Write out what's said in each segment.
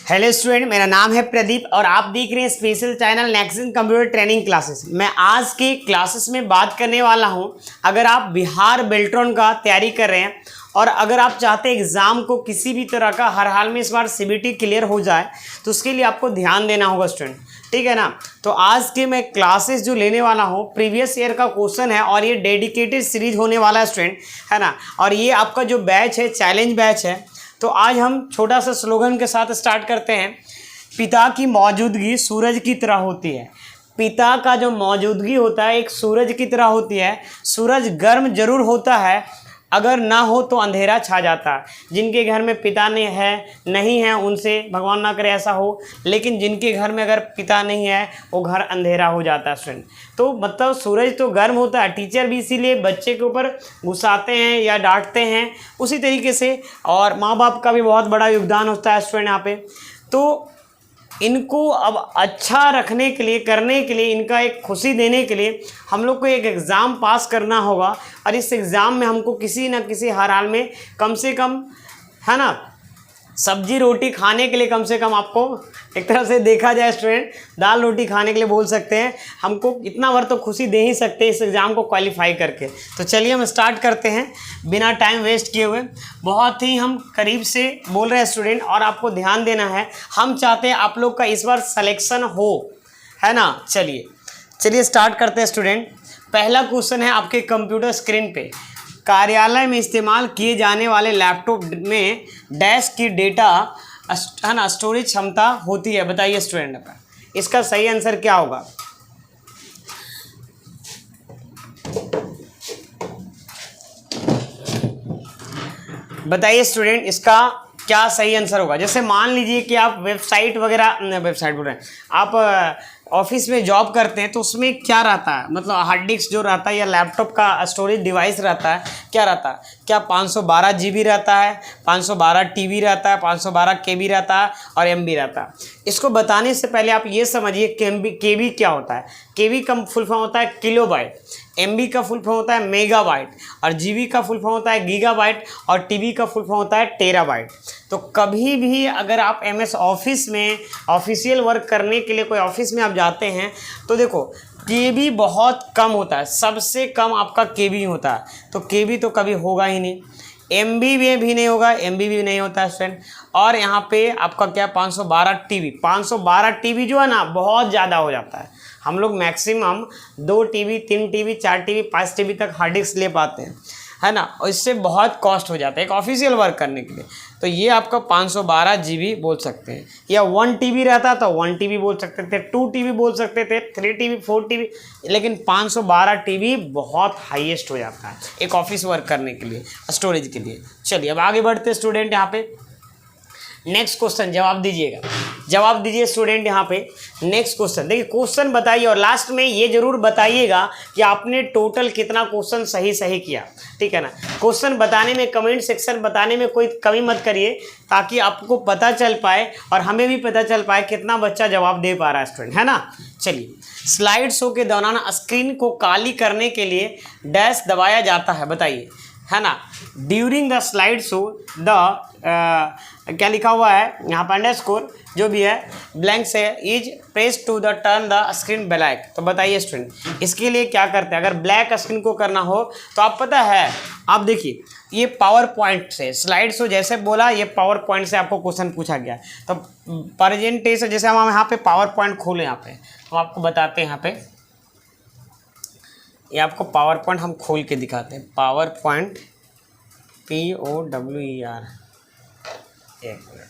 Hello student, मेरा नाम है प्रदीप और आप देख रहे हैं special channel Nexon computer training classes. मैं आज की क्लासेस में बात करने वाला हूं। अगर आप बिहार बेल्ट्रॉन का तैयारी कर रहे हैं और अगर आप चाहते हैं एग्ज़ाम को किसी भी तरह का हर हाल में इस बार सीबीटी क्लियर हो जाए तो उसके लिए आपको ध्यान देना होगा स्टूडेंट, ठीक है ना। तो आज के मैं क्लासेस जो लेने वाला हूँ प्रीवियस ईयर का क्वेश्चन है और ये डेडिकेटेड सीरीज होने वाला है स्टूडेंट, है ना। और ये आपका जो बैच है चैलेंज बैच है। तो आज हम छोटा सा स्लोगन के साथ स्टार्ट करते हैं। पिता की मौजूदगी सूरज की तरह होती है। पिता का जो मौजूदगी होता है एक सूरज की तरह होती है। सूरज गर्म जरूर होता है, अगर ना हो तो अंधेरा छा जाता है। जिनके घर में पिता नहीं है उनसे भगवान ना करे ऐसा हो, लेकिन जिनके घर में अगर पिता नहीं है वो घर अंधेरा हो जाता है स्टूडेंट। तो मतलब सूरज तो गर्म होता है, टीचर भी इसीलिए बच्चे के ऊपर गुस्साते हैं या डांटते हैं उसी तरीके से, और माँ बाप का भी बहुत बड़ा योगदान होता है स्टूडेंट यहाँ पे। तो इनको अब अच्छा रखने के लिए, करने के लिए, इनका एक खुशी देने के लिए हम लोग को एक एग्ज़ाम पास करना होगा। और इस एग्ज़ाम में हमको किसी न किसी हर हाल में कम से कम, है ना, सब्जी रोटी खाने के लिए कम से कम आपको एक तरह से देखा जाए स्टूडेंट दाल रोटी खाने के लिए बोल सकते हैं। हमको इतना भर तो खुशी दे ही सकते हैं इस एग्ज़ाम को क्वालिफाई करके। तो चलिए हम स्टार्ट करते हैं बिना टाइम वेस्ट किए हुए। बहुत ही हम करीब से बोल रहे हैं स्टूडेंट और आपको ध्यान देना है। हम चाहते हैं आप लोग का इस बार सिलेक्शन हो, है ना। चलिए स्टार्ट करते हैं स्टूडेंट। पहला क्वेश्चन है आपके कंप्यूटर स्क्रीन पे। कार्यालय में इस्तेमाल किए जाने वाले लैपटॉप में डैश की डेटा, है ना, स्टोरेज क्षमता होती है। बताइए स्टूडेंट, इसका सही आंसर क्या होगा। बताइए स्टूडेंट, इसका क्या सही आंसर होगा। जैसे मान लीजिए कि आप वेबसाइट बोल रहे हैं, आप ऑफिस में जॉब करते हैं तो उसमें क्या रहता है, मतलब हार्ड डिस्क जो रहता है या लैपटॉप का स्टोरेज डिवाइस रहता है, क्या रहता है, क्या 512 GB रहता है, 512 TB रहता है, 512 KB रहता है और MB रहता है। इसको बताने से पहले आप ये समझिए KB क्या होता है। KB का फुल फॉर्म होता है किलोबाइट, MB का फुल फॉर्म होता है मेगाबाइट और GB का फुल फॉर्म होता है गीगाबाइट और TB का फुल फॉर्म होता है टेराबाइट। तो कभी भी अगर आप MS ऑफिस में ऑफिशियल वर्क करने के लिए कोई ऑफिस में आप जाते हैं तो देखो KB बहुत कम होता है, सबसे कम आपका KB होता है। तो KB तो कभी होगा ही नहीं, MB में भी नहीं होगा, MB भी नहीं होता है स्टूडेंट। और यहाँ पे आपका क्या 512 TB, 512 TB जो है ना बहुत ज़्यादा हो जाता है। हम लोग maximum 2 TB, 3 TB, 4 TB, 5 TB तक हार्ड डिस्क ले पाते हैं, है ना। और इससे बहुत कॉस्ट हो जाता है एक ऑफिशियल वर्क करने के लिए। तो ये आपका 512 GB बोल सकते हैं, या 1 TB रहता तो 1 TB बोल सकते थे, 2 TB बोल सकते थे, 3 TB, 4 TB, लेकिन 512 TB बहुत हाईएस्ट हो जाता है एक ऑफिस वर्क करने के लिए, स्टोरेज के लिए। चलिए अब आगे बढ़ते स्टूडेंट। यहाँ पे नेक्स्ट क्वेश्चन जवाब दीजिए स्टूडेंट। यहाँ पे नेक्स्ट क्वेश्चन देखिए, क्वेश्चन बताइए और लास्ट में ये जरूर बताइएगा कि आपने टोटल कितना क्वेश्चन सही किया, ठीक है ना। क्वेश्चन बताने में, कमेंट सेक्शन बताने में कोई कमी मत करिए ताकि आपको पता चल पाए और हमें भी पता चल पाए कितना बच्चा जवाब दे पा रहा है स्टूडेंट, है ना। चलिए, स्लाइड शो के दौरान स्क्रीन को काली करने के लिए डैश दबाया जाता है। बताइए, है ना। During the slide show the क्या लिखा हुआ है यहाँ पर, अंडरस्कोर जो भी है ब्लैंक से is press to the turn the screen black. तो बताइए स्टूडेंट इसके लिए क्या करते हैं। अगर ब्लैक स्क्रीन को करना हो तो आप पता है, आप देखिए ये पावर पॉइंट से स्लाइड शो जैसे बोला, ये पावर पॉइंट से आपको क्वेश्चन पूछा गया। तो प्रेजेंटेशन जैसे हम यहाँ पे पावर पॉइंट खोले, यहाँ पे हम आपको बताते हैं, यहाँ पे ये आपको पावर पॉइंट हम खोल के दिखाते हैं। पावर पॉइंट POWER, एक मिनट।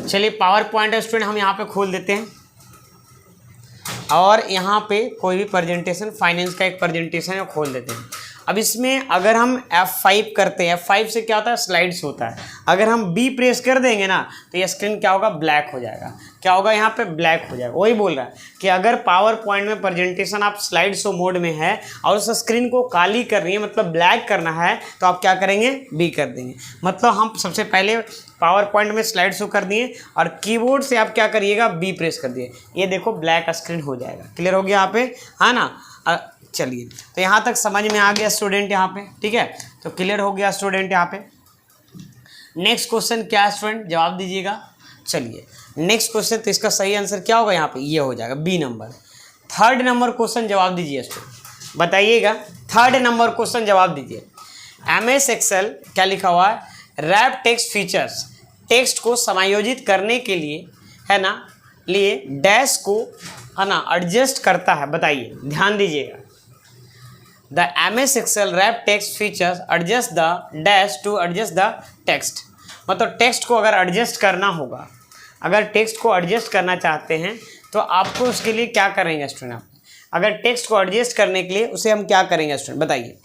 चलिए पावर पॉइंट स्टूडेंट हम यहाँ पे खोल देते हैं और यहाँ पे कोई भी प्रेजेंटेशन, फाइनेंस का एक प्रेजेंटेशन है खोल देते हैं। अब इसमें अगर हम F5 करते हैं, F5 से क्या होता है, स्लाइड्स होता है। अगर हम B प्रेस कर देंगे ना तो ये स्क्रीन क्या होगा, ब्लैक हो जाएगा। क्या होगा, यहाँ पे ब्लैक हो जाएगा। वही बोल रहा है कि अगर पावर पॉइंट में प्रेजेंटेशन आप स्लाइड शो मोड में है और उस स्क्रीन को काली करनी है, मतलब ब्लैक करना है, तो आप क्या करेंगे, B कर देंगे। मतलब हम सबसे पहले पावर पॉइंट में स्लाइड शो कर दिए और कीबोर्ड से आप क्या करिएगा, B प्रेस कर दिए, ये देखो ब्लैक स्क्रीन हो जाएगा। क्लियर हो गया यहाँ पे, है ना। चलिए तो यहाँ तक समझ में आ गया स्टूडेंट यहाँ पे, ठीक है। तो क्लियर हो गया स्टूडेंट यहाँ पे। नेक्स्ट क्वेश्चन क्या है स्टूडेंट, जवाब दीजिएगा। चलिए नेक्स्ट क्वेश्चन, तो इसका सही आंसर क्या होगा यहाँ पे, ये हो जाएगा B number. Third number question जवाब दीजिए स्टूडेंट, बताइएगा। थर्ड नंबर क्वेश्चन जवाब दीजिए। MS एक्सेल क्या लिखा हुआ है, रैप टेक्स्ट फीचर्स, टेक्स्ट को समायोजित करने के लिए है ना, लिए डैश को है ना एडजस्ट करता है। बताइए, ध्यान दीजिएगा। The MS Excel wrap text features adjust the dash to adjust the text. मतलब टेक्स्ट को अगर एडजस्ट करना होगा, अगर टेक्स्ट को एडजस्ट करना चाहते हैं तो आपको उसके लिए क्या करेंगे स्टूडेंट, आप अगर टेक्स्ट को एडजस्ट करने के लिए उसे हम क्या करेंगे स्टूडेंट, बताइए।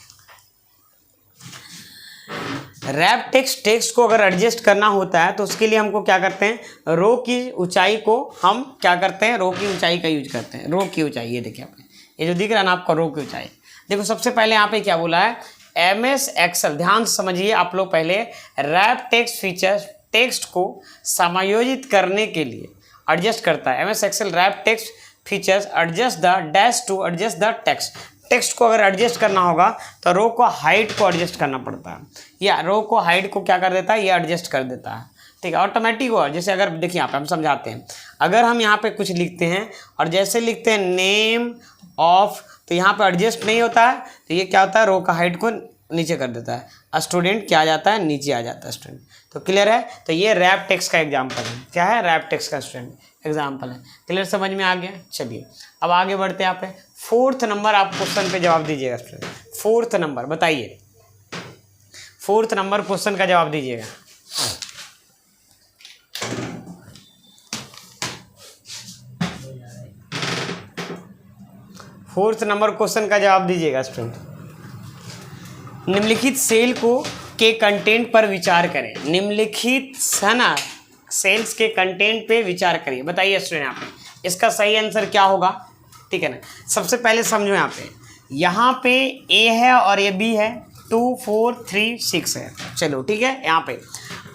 रैप टेक्स्ट को अगर एडजस्ट करना होता है तो उसके लिए हमको क्या करते हैं, रो की ऊंचाई को हम क्या करते हैं, रो की ऊंचाई का यूज करते हैं। रो की ऊंचाई, ये देखिए आपने, ये जो दिख रहा है ना आपका रो की ऊंचाई। देखो सबसे पहले यहाँ पे क्या बोला है, MS एक्सेल, ध्यान से समझिए आप लोग। पहले रैप टेक्स्ट फीचर्स टेक्स्ट को समायोजित करने के लिए एडजस्ट करता है। MS Excel wrap text features adjust the dash to adjust the text. Text को अगर एडजस्ट करना होगा तो रो को हाइट को एडजस्ट करना पड़ता है, या रो को हाइट को क्या कर देता है, ये एडजस्ट कर देता है। ठीक है, ऑटोमेटिक हो। जैसे अगर देखिए यहाँ पे हम समझाते हैं, अगर हम यहाँ पे कुछ लिखते हैं और जैसे लिखते हैं नेम ऑफ, तो यहाँ पे एडजस्ट नहीं होता है, तो ये क्या होता है, रो का हाइट को नीचे कर देता है। स्टूडेंट क्या आ जाता है, नीचे आ जाता है स्टूडेंट। तो क्लियर है, तो ये रैप टेक्स्ट का एग्जाम्पल है। क्या है, रैप टेक्स्ट का स्टूडेंट एग्जाम्पल है। क्लियर, समझ में आ गया। चलिए अब आगे बढ़ते हैं। यहाँ पे फोर्थ नंबर आप क्वेश्चन पे जवाब दीजिएगा स्टूडेंट। फोर्थ नंबर बताइए, फोर्थ नंबर क्वेश्चन का जवाब दीजिएगा। फोर्थ नंबर क्वेश्चन का जवाब दीजिएगा स्टूडेंट। निम्नलिखित सेल को के कंटेंट पर विचार करें। निम्नलिखित है ना सेल्स के कंटेंट पे विचार करिए। बताइए स्टूडेंट यहाँ पे इसका सही आंसर क्या होगा। ठीक है ना, सबसे पहले समझो यहाँ पे ए है और ये बी है, 2 4 3 6 है। चलो ठीक है, यहाँ पे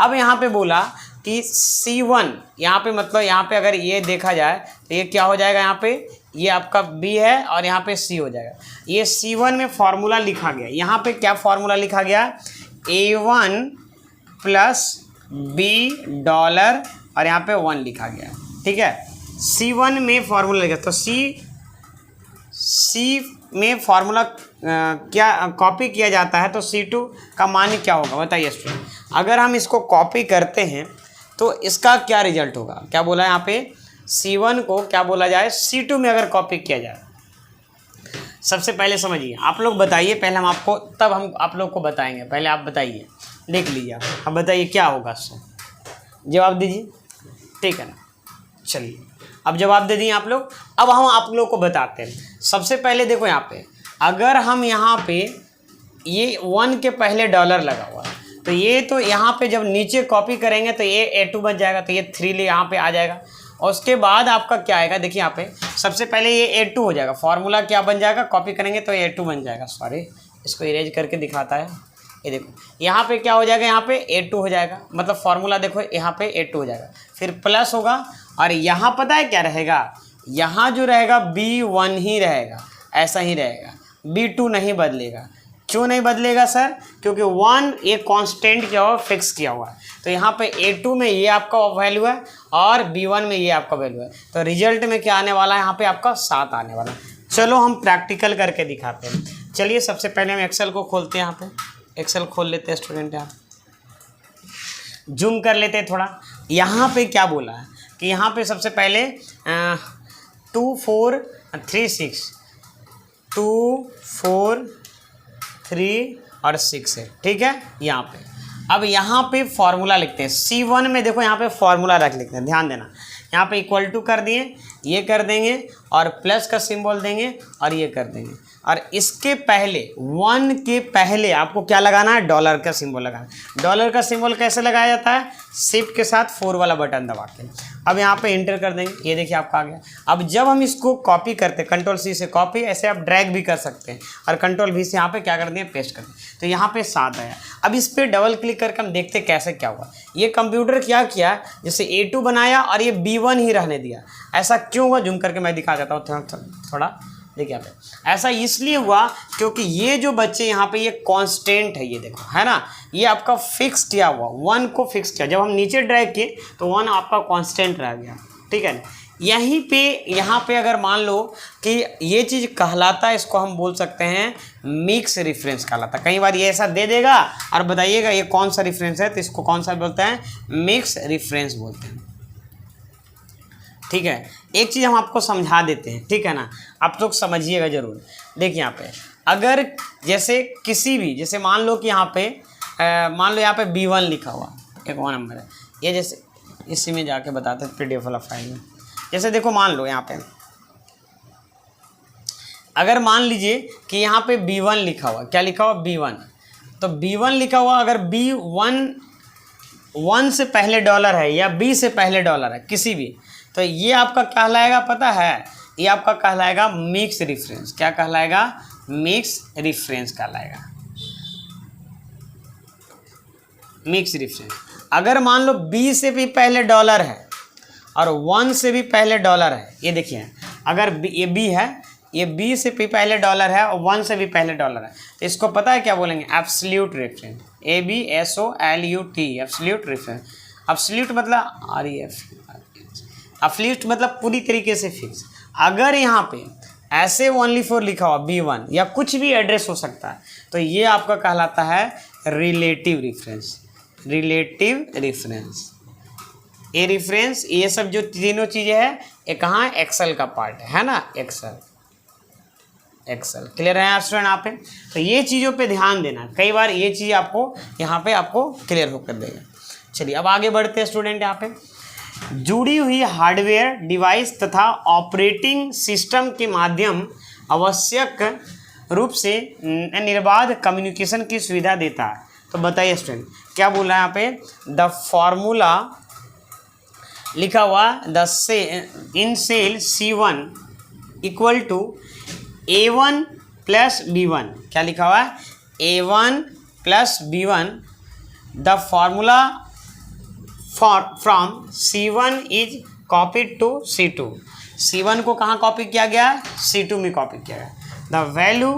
अब यहाँ पे बोला कि C1, यहाँ पे मतलब यहाँ पे अगर ये देखा जाए तो ये क्या हो जाएगा, यहाँ पे ये आपका B है और यहाँ पे C हो जाएगा। ये C1 में फॉर्मूला लिखा गया, यहाँ पे क्या फॉर्मूला लिखा गया, A1 प्लस B डॉलर और यहाँ पे 1 लिखा गया। ठीक है, C1 में फॉर्मूला लिखा, तो C में फॉर्मूला क्या कॉपी किया जाता है तो C2 का मान क्या होगा, बताइए स्टूडेंट। अगर हम इसको कॉपी करते हैं तो इसका क्या रिजल्ट होगा, क्या बोला है यहाँ पे, C1 को क्या बोला जाए, C2 में अगर कॉपी किया जाए। सबसे पहले समझिए, आप लोग बताइए, पहले हम आपको तब हम आप लोग को बताएंगे, पहले आप बताइए, देख लीजिए आप, अब बताइए क्या होगा, उससे जवाब दीजिए। ठीक है ना, चलिए अब जवाब दे दिए आप लोग। अब हम आप लोग को बताते हैं। सबसे पहले देखो यहाँ पे, अगर हम यहाँ पे ये 1 के पहले डॉलर लगा हुआ है तो ये तो यहाँ पे जब नीचे कॉपी करेंगे तो ये A2 बन जाएगा, तो ये 3 ले यहाँ पे आ जाएगा। और उसके बाद आपका क्या आएगा, देखिए यहाँ पे सबसे पहले ये A2 हो जाएगा, फॉर्मूला क्या बन जाएगा, कॉपी करेंगे तो A2 बन जाएगा। सॉरी, इसको इरेज करके दिखाता है, ये देखो यहाँ पे क्या हो जाएगा, यहाँ पे A2 हो जाएगा, मतलब फॉर्मूला देखो यहाँ पे A2 हो जाएगा, फिर प्लस होगा और यहाँ पता है क्या रहेगा, यहाँ जो रहेगा B1 ही रहेगा, ऐसा ही रहेगा, B2 नहीं बदलेगा। क्यों नहीं बदलेगा सर, क्योंकि 1 ये कांस्टेंट क्या हुआ, फिक्स किया हुआ है। तो यहाँ पे A2 में ये आपका वैल्यू है और B1 में ये आपका वैल्यू है, तो रिजल्ट में क्या आने वाला है, यहाँ पे आपका 7 आने वाला है। चलो हम प्रैक्टिकल करके दिखाते हैं। चलिए सबसे पहले हम एक्सेल को खोलते हैं, यहाँ पे एक्सेल खोल लेते हैं स्टूडेंट, यहाँ जूम कर लेते हैं थोड़ा। यहाँ पे क्या बोला है कि यहाँ पे सबसे पहले 2 4 3 6 2 4 3 और 6 है। ठीक है, यहाँ पे अब यहाँ पे फॉर्मूला लिखते हैं। C1 में देखो यहाँ पे फॉर्मूला रख लेते हैं, ध्यान देना। यहाँ पे इक्वल टू कर दिए, ये कर देंगे और प्लस का सिंबल देंगे और ये कर देंगे, और इसके पहले 1 के पहले आपको क्या लगाना है, डॉलर का सिंबल लगाना है। डॉलर का सिंबल कैसे लगाया जाता है, शिफ्ट के साथ 4 वाला बटन दबा के। अब यहाँ पे इंटर कर देंगे, ये देखिए आपका आ गया। अब जब हम इसको कॉपी करते हैं, कंट्रोल C से कॉपी, ऐसे आप ड्रैग भी कर सकते हैं, और कंट्रोल V से यहाँ पे क्या कर दिए, पेस्ट कर दिए, तो यहाँ पे 7 आया। अब इस पर डबल क्लिक करके हम देखते कैसे क्या हुआ। ये कंप्यूटर क्या किया, जैसे A2 बनाया और ये B1 ही रहने दिया। ऐसा क्यों हुआ, जूम करके मैं दिखा देता हूँ थोड़ा, देखिए यहाँ पे ऐसा इसलिए हुआ क्योंकि ये जो बच्चे यहाँ पे ये कांस्टेंट है, ये देखो है ना, ये आपका फिक्स किया हुआ, 1 को फिक्स किया, जब हम नीचे ड्रैग किए तो 1 आपका कांस्टेंट रह गया, ठीक है। यहीं पे यहाँ पे अगर मान लो कि ये चीज़ कहलाता है, इसको हम बोल सकते हैं मिक्स रेफरेंस कहलाता है। कई बार ये ऐसा दे देगा और बताइएगा ये कौन सा रेफरेंस है, तो इसको कौन सा बोलते हैं, मिक्स रेफरेंस बोलते हैं, ठीक है। एक चीज़ हम आपको समझा देते हैं, ठीक है ना, आप लोग समझिएगा जरूर। देखिए यहाँ पे अगर जैसे किसी भी, जैसे मान लो कि यहाँ पे मान लो यहाँ पे B1 लिखा हुआ एक और नंबर है, ये जैसे इसी में जाके बताते हैं PDF वाला फाइल में। जैसे देखो मान लो यहाँ पे अगर मान लीजिए कि यहाँ पे B1 लिखा हुआ, क्या लिखा हुआ, B1, तो B1 लिखा हुआ, अगर B1 1 से पहले डॉलर है या B से पहले डॉलर है किसी भी, तो ये आपका कहलाएगा, पता है, ये आपका कहलाएगा मिक्स रेफरेंस। क्या कहलाएगा, मिक्स रेफरेंस कहलाएगा, मिक्स रेफरेंस। अगर मान लो B से भी पहले डॉलर है और 1 से भी पहले डॉलर है, ये देखिए अगर ये B है, ये B से भी पहले डॉलर है और 1 से भी पहले डॉलर है, तो इसको पता है क्या बोलेंगे, absolute reference, ABSOLUT, absolute reference. Absolute मतलब REF, एब्सोल्यूट मतलब पूरी तरीके से फिक्स। अगर यहाँ पे ऐसे ओनली फॉर लिखा हुआ B1 या कुछ भी एड्रेस हो सकता है, तो ये आपका कहलाता है रिलेटिव रेफरेंस, रिलेटिव रेफरेंस। ये रेफरेंस, ये सब जो तीनों चीज़ें हैं, ये कहाँ, एक्सेल का पार्ट है ना, एक्सेल, एक्सेल। क्लियर है स्टूडेंट आप पे? तो ये चीज़ों पे ध्यान देना, कई बार ये चीज़ आपको यहाँ पे आपको क्लियर होकर देगा। चलिए अब आगे बढ़ते हैं स्टूडेंट। यहाँ पे जुड़ी हुई हार्डवेयर डिवाइस तथा ऑपरेटिंग सिस्टम के माध्यम आवश्यक रूप से निर्बाध कम्युनिकेशन की सुविधा देता है। तो बताइए स्टूडेंट क्या बोल रहा है यहाँ पे, द फॉर्मूला लिखा हुआ in cell C1 equal to A1 plus B1, क्या लिखा हुआ है, A1 plus B1, the formula from C1 is copied to C2। C1 को कहाँ कॉपी किया गया है, C2 में कॉपी किया गया। The value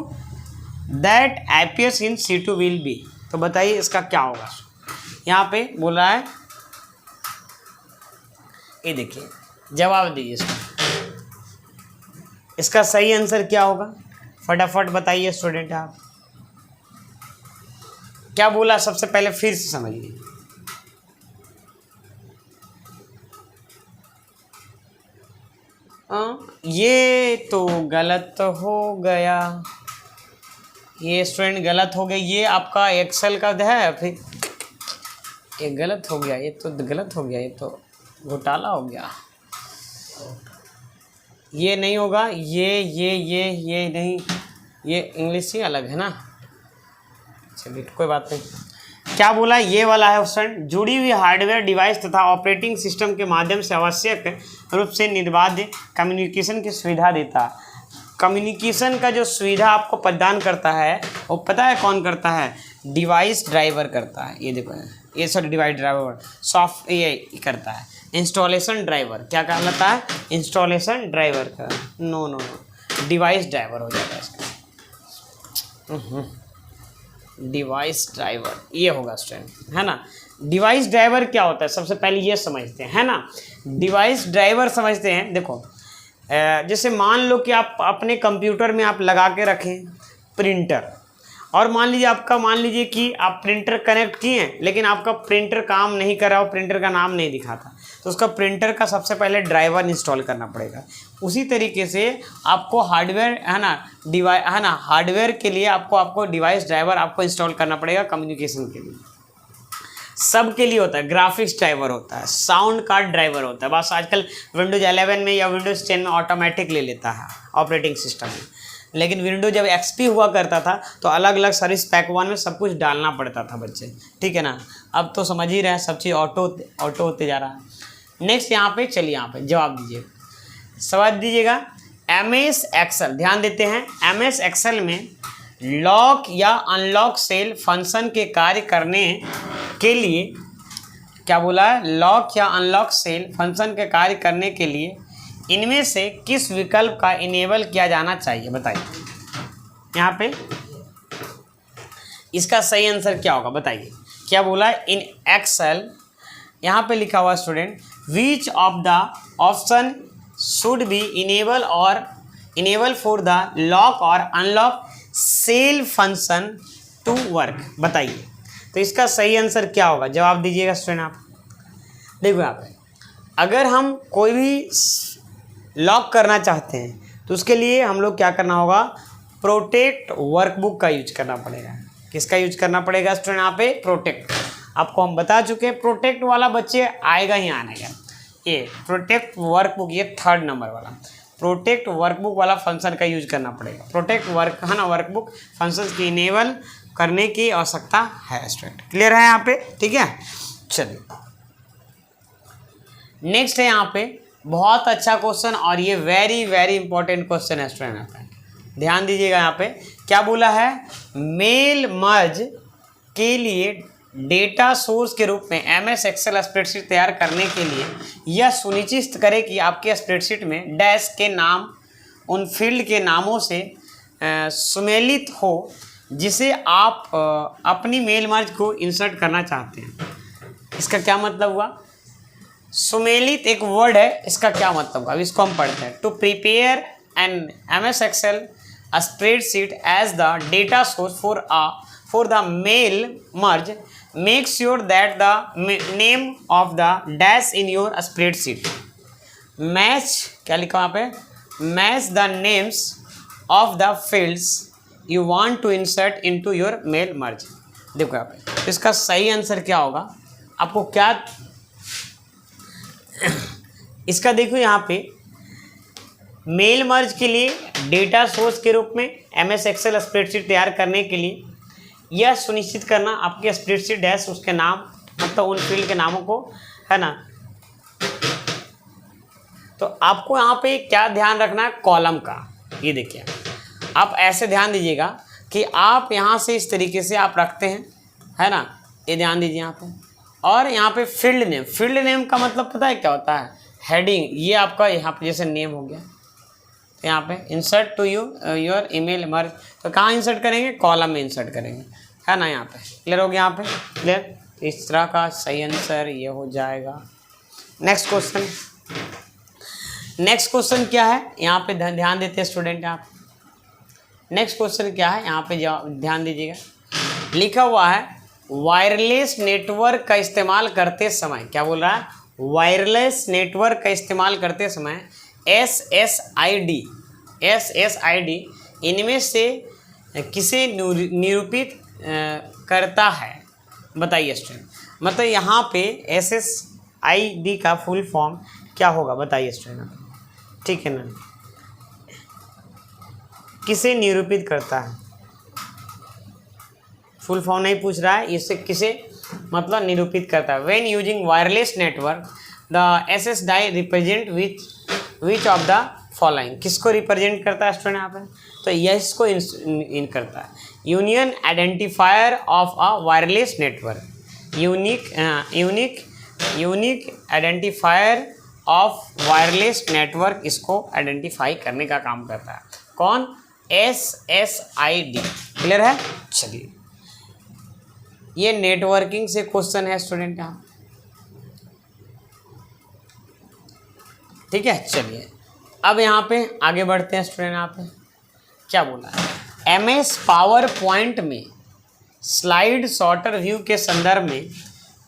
that appears in C2 will be. तो बताइए इसका क्या होगा, यहाँ पे बोल रहा है, ये देखिए जवाब दीजिए इसका सही आंसर क्या होगा, फटाफट बताइए स्टूडेंट। आप क्या बोला सबसे पहले फिर से समझिए। ये तो गलत हो गया, ये स्टूडेंट गलत हो गया, ये आपका एक्सेल का है, फिर ये गलत हो गया, ये तो गलत हो गया, ये तो घोटाला हो गया, ये नहीं होगा, ये नहीं, ये इंग्लिश ही अलग है ना। चलिए कोई बात नहीं। क्या बोला, ये वाला है ऑप्शन, जुड़ी हुई हार्डवेयर डिवाइस तथा ऑपरेटिंग सिस्टम के माध्यम से आवश्यक रूप से निर्बाध कम्युनिकेशन की सुविधा देता है। कम्युनिकेशन का जो सुविधा आपको प्रदान करता है वो पता है कौन करता है, डिवाइस ड्राइवर करता है। ये देखो, ये सॉरी डिवाइस ड्राइवर सॉफ्ट ये करता है, इंस्टॉलेशन ड्राइवर क्या कहलाता है, इंस्टॉलेशन ड्राइवर का, नो डिवाइस ड्राइवर हो जाएगा इसका, डिवाइस ड्राइवर ये होगा स्टूडेंट, है ना। डिवाइस ड्राइवर क्या होता है, सबसे पहले ये समझते हैं, है ना। डिवाइस ड्राइवर समझते हैं, देखो जैसे मान लो कि आप अपने कंप्यूटर में आप लगा के रखें प्रिंटर, और मान लीजिए कि आप प्रिंटर कनेक्ट किए हैं लेकिन आपका प्रिंटर काम नहीं कर रहा हो, प्रिंटर का नाम नहीं दिखाता, तो उसका प्रिंटर का सबसे पहले ड्राइवर इंस्टॉल करना पड़ेगा। उसी तरीके से आपको हार्डवेयर है ना, हार्डवेयर के लिए आपको डिवाइस ड्राइवर आपको इंस्टॉल करना पड़ेगा कम्युनिकेशन के लिए। सब के लिए होता है, ग्राफिक्स ड्राइवर होता है, साउंड कार्ड ड्राइवर होता है, बस आजकल विंडोज़ 11 में या विंडोज़ 10 में ऑटोमेटिक ले लेता है ऑपरेटिंग सिस्टम में, लेकिन विंडोज जब XP हुआ करता था तो अलग अलग सर्विस पैक 1 में सब कुछ डालना पड़ता था बच्चे, ठीक है ना। अब तो समझ ही रहे हैं, सब चीज़ ऑटो होते जा रहा है। नेक्स्ट यहाँ पे चलिए, यहाँ पे जवाब दीजिए, सवाल दीजिएगा। MS एक्सेल, ध्यान देते हैं, MS एक्सेल में लॉक या अनलॉक सेल फंक्शन के कार्य करने के लिए, क्या बोला है, लॉक या अनलॉक सेल फंक्शन के कार्य करने के लिए इनमें से किस विकल्प का इनेबल किया जाना चाहिए, बताइए। यहाँ पे इसका सही आंसर क्या होगा, बताइए। क्या बोला, इन एक्सेल, यहाँ पे लिखा हुआ student, which of the option should be enable for the lock और unlock cell function to work, बताइए। तो इसका सही आंसर क्या होगा, जवाब दीजिएगा स्टूडेंट आप। देखो यहाँ पे अगर हम कोई भी लॉक करना चाहते हैं तो उसके लिए हम लोग क्या करना होगा, प्रोटेक्ट वर्कबुक का यूज करना पड़ेगा। किसका यूज करना पड़ेगा स्टूडेंट, यहाँ पे प्रोटेक्ट। आपको हम बता चुके हैं प्रोटेक्ट वाला बच्चे आएगा ही आएगा। ये प्रोटेक्ट वर्कबुक, ये 3rd नंबर वाला प्रोटेक्ट वर्कबुक वाला फंक्शन का यूज करना पड़ेगा। प्रोटेक्ट वर्क है ना, वर्कबुक फंक्शन की इनेबल करने की आवश्यकता है स्टूडेंट। क्लियर है यहाँ पे, ठीक है। चलिए नेक्स्ट है यहाँ पे बहुत अच्छा क्वेश्चन, और ये वेरी वेरी इंपॉर्टेंट क्वेश्चन है स्टूडेंट। यहाँ पे ध्यान दीजिएगा। यहाँ पे क्या बोला है, मेल मर्ज के लिए डेटा सोर्स के रूप में एमएस एक्सेल स्प्रेडशीट तैयार करने के लिए यह सुनिश्चित करें कि आपके स्प्रेडशीट में डैश के नाम उन फील्ड के नामों से सुमेलित हो जिसे आप अपनी मेल मर्ज को इंसर्ट करना चाहते हैं। इसका क्या मतलब हुआ, सुमेलित एक वर्ड है, इसका क्या मतलब हुआ, अब इसको हम पढ़ते हैं। To prepare an MS Excel spreadsheet as the data source for the mail merge, make sure that the name of the dash in your spreadsheet match, क्या लिखा वहाँ पे, match the names of the fields you want to insert into your mail merge। देखो यहाँ पे इसका सही answer क्या होगा, आपको क्या इसका देखो यहाँ पे मेल मर्ज के लिए डेटा सोर्स के रूप में एमएस एक्सेल स्प्रेडशीट तैयार करने के लिए यह सुनिश्चित करना आपके स्प्रेडशीट डैश उसके नाम मतलब उन फील्ड के नामों को, है ना। तो आपको यहाँ पे क्या ध्यान रखना है, कॉलम का। ये देखिए आप ऐसे ध्यान दीजिएगा कि आप यहाँ से इस तरीके से आप रखते हैं, है ना, ये ध्यान दीजिए यहाँ पे। और यहाँ पे फील्ड नेम का मतलब पता है क्या होता है, हेडिंग। ये आपका यहाँ पे जैसे नेम हो गया, यहाँ पे इंसर्ट टू योर ईमेल मर्ज, तो कहाँ इंसर्ट करेंगे, कॉलम में इंसर्ट करेंगे, है ना। यहाँ पे क्लियर हो गया, यहाँ पे क्लियर। इस तरह का सही आंसर ये हो जाएगा। नेक्स्ट क्वेश्चन क्या है, यहाँ पे ध्यान देते हैं स्टूडेंट। आप नेक्स्ट क्वेश्चन क्या है, यहाँ पे ध्यान दीजिएगा। लिखा हुआ है वायरलेस नेटवर्क का इस्तेमाल करते समय, क्या बोल रहा है, वायरलेस नेटवर्क का इस्तेमाल करते समय SSID इनमें से किसे निरूपित करता है, बताइए स्टूडेंट। मतलब यहाँ पे SSID का फुल फॉर्म क्या होगा, बताइए स्टूडेंट, ठीक है ना। किसे निरूपित करता है, फुल फॉर्म नहीं पूछ रहा है, इससे किसे मतलब निरूपित करता है। When using wireless network the SSID represent which of the following, किसको रिप्रेजेंट करता है स्टूडेंट यहाँ पे, तो यस को इन करता है। Union identifier of a wireless network, unique identifier of wireless network, इसको आइडेंटिफाई करने का काम करता है कौन, SSID। क्लियर है। चलिए ये नेटवर्किंग से क्वेश्चन है स्टूडेंट यहाँ, ठीक है। चलिए अब यहाँ पे आगे बढ़ते हैं स्टूडेंट। यहाँ पे क्या बोला है, MS पावर पॉइंट में स्लाइड सॉर्टर व्यू के संदर्भ में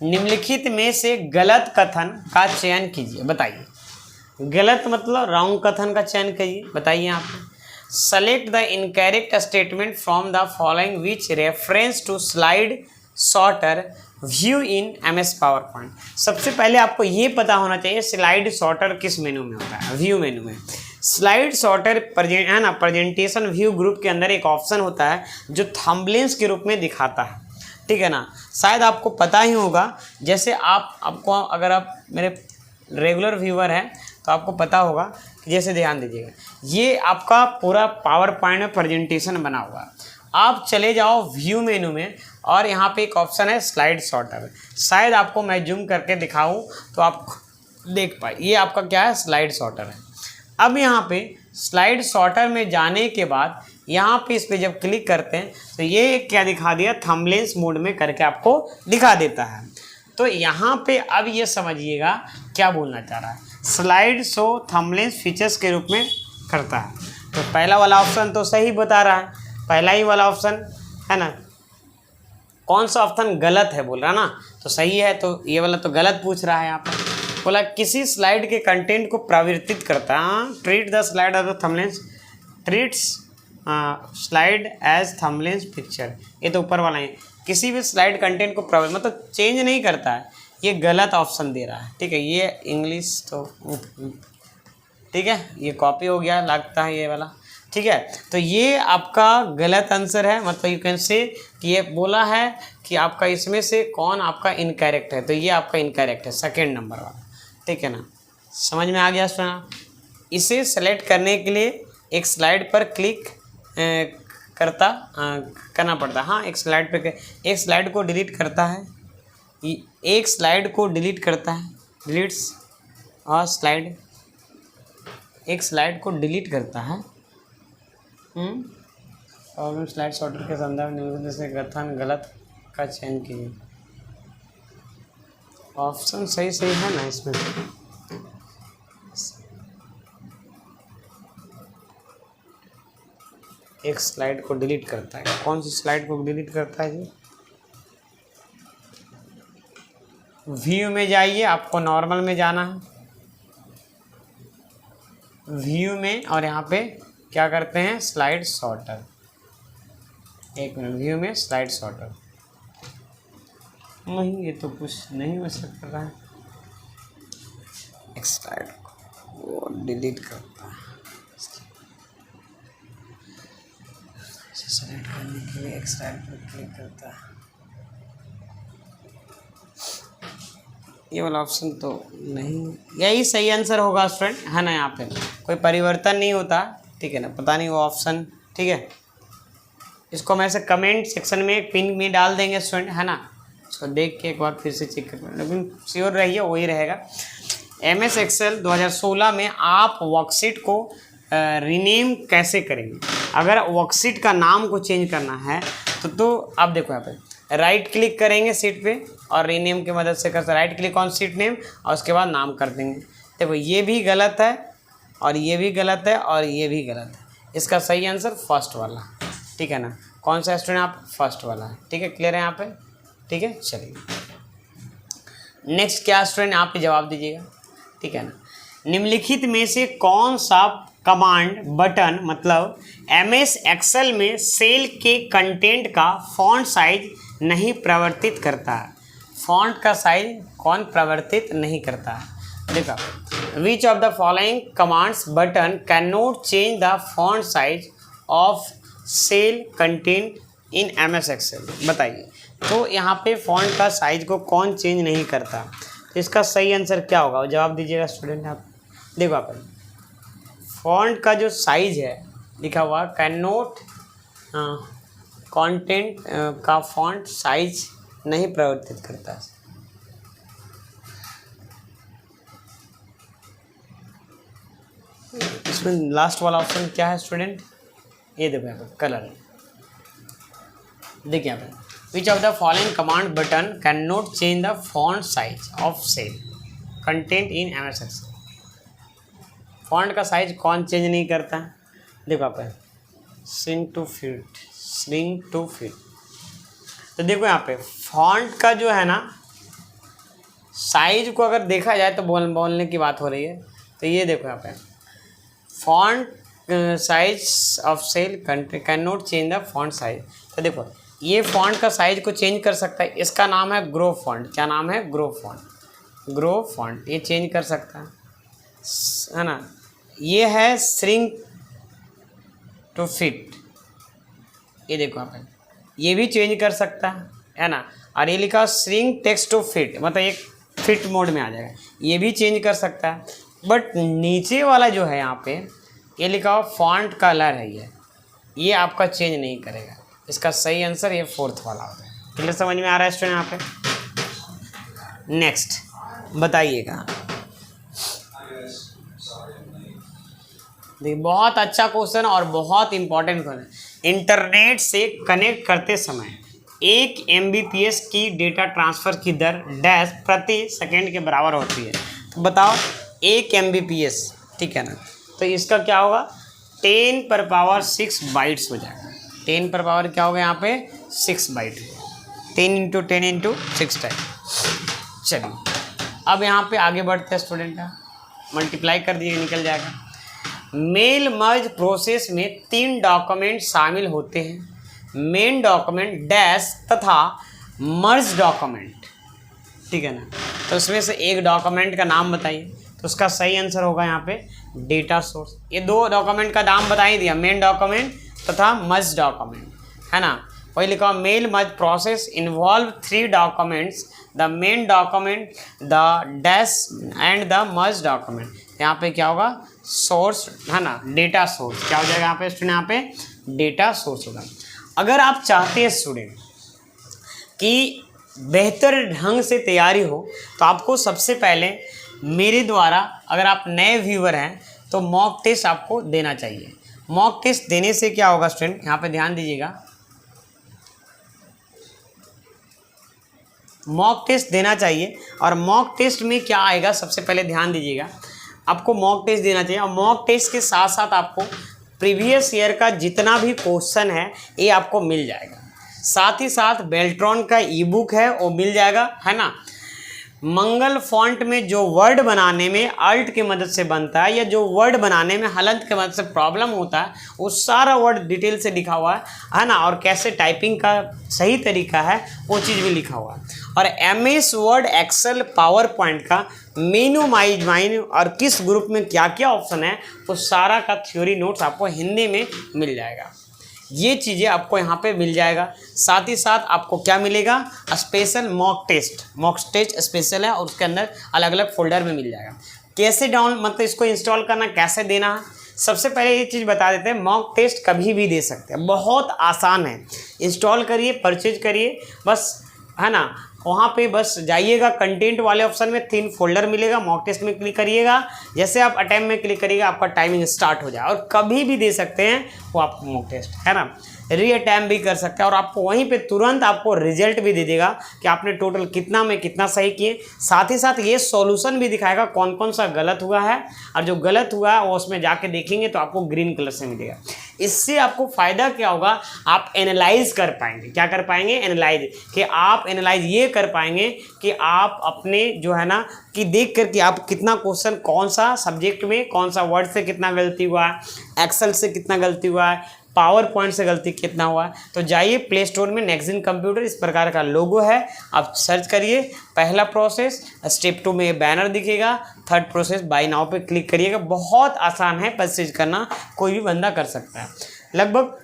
निम्नलिखित में से गलत कथन का चयन कीजिए, बताइए। गलत मतलब रॉन्ग कथन का चयन कीजिए, बताइए यहाँ पे। Select the incorrect statement from the following which reference to slide sorter view in MS PowerPoint. सबसे पहले आपको ये पता होना चाहिए स्लाइड सॉर्टर किस मेनू में होता है, व्यू मेनू में। स्लाइड सॉर्टर है ना, प्रेजेंटेशन व्यू ग्रुप के अंदर एक ऑप्शन होता है जो थंबनेल्स के रूप में दिखाता है, ठीक है ना। शायद आपको पता ही होगा, जैसे आपको अगर आप मेरे रेगुलर व्यूअर हैं तो आपको पता होगा कि जैसे ध्यान दीजिएगा, ये आपका पूरा पावर पॉइंट में प्रेजेंटेशन बना हुआ है। आप चले जाओ व्यू मेनू में और यहाँ पे एक ऑप्शन है स्लाइड सॉर्टर। शायद आपको मैं जूम करके दिखाऊं तो आप देख पाए, ये आपका क्या है, स्लाइड सॉर्टर है। अब यहाँ पे स्लाइड सॉर्टर में जाने के बाद यहाँ पे इस पे जब क्लिक करते हैं तो ये क्या दिखा दिया, थंबनेल्स मोड में करके आपको दिखा देता है। तो यहाँ पे अब ये समझिएगा क्या बोलना चाह रहा है, स्लाइड शो थंबनेल्स फीचर्स के रूप में करता है। तो पहला वाला ऑप्शन तो सही बता रहा है, पहला ही वाला ऑप्शन है ना। कौन सा ऑप्शन गलत है बोल रहा ना, तो सही है, तो ये वाला तो गलत पूछ रहा है यहाँ पर। बोला किसी स्लाइड के कंटेंट को प्रवर्तित करता है, treat the slide as thumbnails, treats slide as thumbnails picture, ये तो ऊपर वाला है। किसी भी स्लाइड कंटेंट को मतलब चेंज नहीं करता है, ये गलत ऑप्शन दे रहा है। ठीक है, ये इंग्लिश तो ठीक है, ये कॉपी हो गया लगता है ये वाला। ठीक है, तो ये आपका गलत आंसर है, मतलब यू कैन से कि ये बोला है कि आपका इसमें से कौन आपका इनकरेक्ट है, तो ये आपका इनकरेक्ट है, सेकेंड नंबर वाला। ठीक है ना, समझ में आ गया स्टूडेंट। इसे सेलेक्ट करने के लिए एक स्लाइड पर क्लिक करना पड़ता है। हाँ, एक स्लाइड को डिलीट करता है, एक स्लाइड को डिलीट करता है, डिलीट्स और स्लाइड, एक स्लाइड को डिलीट करता है। प्रॉब्लम स्लाइड सॉर्टर के संदर्भ में से कथन गलत का चयन कीजिए। ऑप्शन सही है ना इसमें, एक स्लाइड को डिलीट करता है। कौन सी स्लाइड को डिलीट करता है जी? व्यू में जाइए, आपको नॉर्मल में जाना है, व्यू में, और यहाँ पे क्या करते हैं, स्लाइड सॉर्टर। एक मिनट, व्यू में स्लाइड सॉर्टर, नहीं ये तो कुछ नहीं वैसे कर रहा है, एक स्लाइड को डिलीट करता है। सेलेक्ट करने के लिए एक स्लाइड पर क्लिक करता है, ये वाला ऑप्शन तो नहीं, यही सही आंसर होगा स्टूडेंट, है ना। यहाँ पे कोई परिवर्तन नहीं होता, ठीक है ना, पता नहीं वो ऑप्शन। ठीक है, इसको मैं से कमेंट सेक्शन में एक पिन में डाल देंगे स्टूडेंट, है ना। इसको देख के एक बार फिर से चेक कर, लेकिन श्योर रहिए वही रहेगा। MS एक्सेल 2016 में आप वर्कशीट को रीनेम कैसे करेंगे? अगर वर्कशीट का नाम को चेंज करना है तो आप देखो यहाँ पे राइट क्लिक करेंगे सीट पे और रीनेम की मदद से कर, right click on seat name और उसके बाद नाम कर देंगे। देखो ये भी गलत है और ये भी गलत है और ये भी गलत है, इसका सही आंसर फर्स्ट वाला। ठीक है ना, कौन सा स्टूडेंट आप, फर्स्ट वाला है। ठीक है, क्लियर है यहाँ पे। ठीक है, चलिए नेक्स्ट क्या स्टूडेंट आप जवाब दीजिएगा। ठीक है ना, निम्नलिखित में से कौन सा कमांड बटन मतलब MS एक्सेल में सेल के कंटेंट का फॉन्ट साइज नहीं परिवर्तित करता है? फॉन्ट का साइज कौन परिवर्तित नहीं करता है? देखो, which of the following commands button can not change the font size of cell content in MS Excel, बताइए। तो यहाँ पे फॉन्ट का साइज को कौन चेंज नहीं करता, तो इसका सही आंसर क्या होगा, जवाब दीजिएगा स्टूडेंट आप। देखो आप, फॉन्ट का जो साइज है लिखा हुआ कैन नॉट कंटेंट का फॉन्ट साइज नहीं परिवर्तित करता है। इसमें लास्ट वाला ऑप्शन क्या है स्टूडेंट, ये देखो यहाँ पर कलर, देखिए यहाँ पर which of the following command button can not change the font size of cell content in MS Excel. Font का साइज कौन चेंज नहीं करता है? देखो आप, श्रिंक टू फिट। तो देखो यहाँ पे फॉन्ट का जो है ना साइज को अगर देखा जाए तो बोलने की बात हो रही है, तो ये देखो यहाँ पे font size of cell content can not change the font size. तो देखो ये फॉन्ट का साइज को चेंज कर सकता है, इसका नाम है ग्रो फॉन्ट। क्या नाम है? ग्रो फॉन्ट, ये चेंज कर सकता है ना। ये है श्रिंक टू फिट, ये देखो आप, ये भी चेंज कर सकता है ना। और ये लिखा श्रिंक टेक्स्ट टू फिट, मतलब एक फिट मोड में आ जाएगा, ये भी चेंज कर सकता है। बट नीचे वाला जो है यहाँ पे ये लिखा हुआ फॉन्ट कलर है, ये आपका चेंज नहीं करेगा। इसका सही आंसर ये फोर्थ वाला होता है। क्लियर, समझ में आ रहा है स्टूडेंट यहाँ पे? नेक्स्ट बताइएगा, देखिए बहुत अच्छा क्वेश्चन और बहुत इंपॉर्टेंट क्वेश्चन। इंटरनेट से कनेक्ट करते समय 1 Mbps की डेटा ट्रांसफ़र की दर डैश प्रति सेकंड के बराबर होती है। तो बताओ 1 Mbps, ठीक है ना, तो इसका क्या होगा 10⁻6 बाइट्स हो जाएगा। 10 क्या होगा यहाँ पे 6 बाइट, 10 × 10 × 6 टाइम। चलिए अब यहाँ पे आगे बढ़ते हैं स्टूडेंट, मल्टीप्लाई कर दिए निकल जाएगा। मेल मर्ज प्रोसेस में 3 डॉक्यूमेंट शामिल होते हैं, मेन डॉक्यूमेंट डैश तथा मर्ज डॉक्यूमेंट, ठीक है ना। तो उसमें से एक डॉक्यूमेंट का नाम बताइए, तो उसका सही आंसर होगा यहाँ पे डेटा सोर्स। ये 2 डॉक्यूमेंट का नाम बता ही दिया, मेन डॉक्यूमेंट तथा मर्ज डॉक्यूमेंट, है ना। वही लिखा mail merge process involve 3 documents, the main document, the dash and the merge document. यहाँ पे क्या होगा सोर्स, है ना, डेटा सोर्स क्या हो जाएगा यहाँ पे स्टूडेंट, यहाँ पे डेटा सोर्स होगा। अगर आप चाहते हैं स्टूडेंट कि बेहतर ढंग से तैयारी हो, तो आपको सबसे पहले मेरे द्वारा, अगर आप नए व्यूअर हैं तो मॉक टेस्ट आपको देना चाहिए। मॉक टेस्ट देने से क्या होगा स्टूडेंट, यहाँ पे ध्यान दीजिएगा, मॉक टेस्ट देना चाहिए। और मॉक टेस्ट में क्या आएगा सबसे पहले ध्यान दीजिएगा, आपको मॉक टेस्ट देना चाहिए। और मॉक टेस्ट के साथ साथ आपको प्रीवियस ईयर का जितना भी क्वेश्चन है ये आपको मिल जाएगा। साथ ही साथ बेल्ट्रॉन का ई बुक है वो मिल जाएगा, है ना। मंगल फॉन्ट में जो वर्ड बनाने में अल्ट की मदद से बनता है, या जो वर्ड बनाने में हलंत की मदद से प्रॉब्लम होता है, वो सारा वर्ड डिटेल से लिखा हुआ है ना। और कैसे टाइपिंग का सही तरीका है वो चीज़ भी लिखा हुआ है। और MS Word, Excel, PowerPoint का मेनू माइज और किस ग्रुप में क्या क्या ऑप्शन है वो सारा का थ्योरी नोट्स आपको हिंदी में मिल जाएगा। ये चीज़ें आपको यहाँ पे मिल जाएगा। साथ ही साथ आपको क्या मिलेगा, स्पेशल मॉक टेस्ट स्पेशल है और उसके अंदर अलग अलग फोल्डर में मिल जाएगा। कैसे मतलब इसको इंस्टॉल करना, कैसे देना है, सबसे पहले ये चीज़ बता देते हैं। मॉक टेस्ट कभी भी दे सकते हैं, बहुत आसान है। इंस्टॉल करिए, परचेज करिए, बस, है ना। वहाँ पे बस जाइएगा, कंटेंट वाले ऑप्शन में 3 फोल्डर मिलेगा, मॉक टेस्ट में क्लिक करिएगा। जैसे आप अटेम्प्ट में क्लिक करिएगा आपका टाइमिंग स्टार्ट हो जाए। और कभी भी दे सकते हैं वो आपको मॉक टेस्ट, है ना। री अटैम्प्ट भी कर सकते हैं और आपको वहीं पे तुरंत आपको रिजल्ट भी दे देगा कि आपने टोटल कितना में कितना सही किए। साथ ही साथ ये सॉल्यूशन भी दिखाएगा कौन कौन सा गलत हुआ है, और जो गलत हुआ है वो उसमें जाके देखेंगे तो आपको ग्रीन कलर से मिलेगा। इससे आपको फ़ायदा क्या होगा, आप एनालाइज कर पाएंगे। क्या कर पाएंगे, एनालाइज, कि आप एनालाइज ये कर पाएंगे कि आप अपने जो है ना कि देख कर कि आप कितना क्वेश्चन कौन सा सब्जेक्ट में कौन सा वर्ड से कितना गलती हुआ है, एक्सेल से कितना गलती हुआ है, पावर पॉइंट से गलती कितना हुआ है। तो जाइए प्ले स्टोर में नेक्स्ट कंप्यूटर इस प्रकार का लोगो है, आप सर्च करिए। पहला प्रोसेस स्टेप 2 में बैनर दिखेगा, थर्ड प्रोसेस बाय नाउ पे क्लिक करिएगा। बहुत आसान है, परचेज करना कोई भी बंदा कर सकता है। लगभग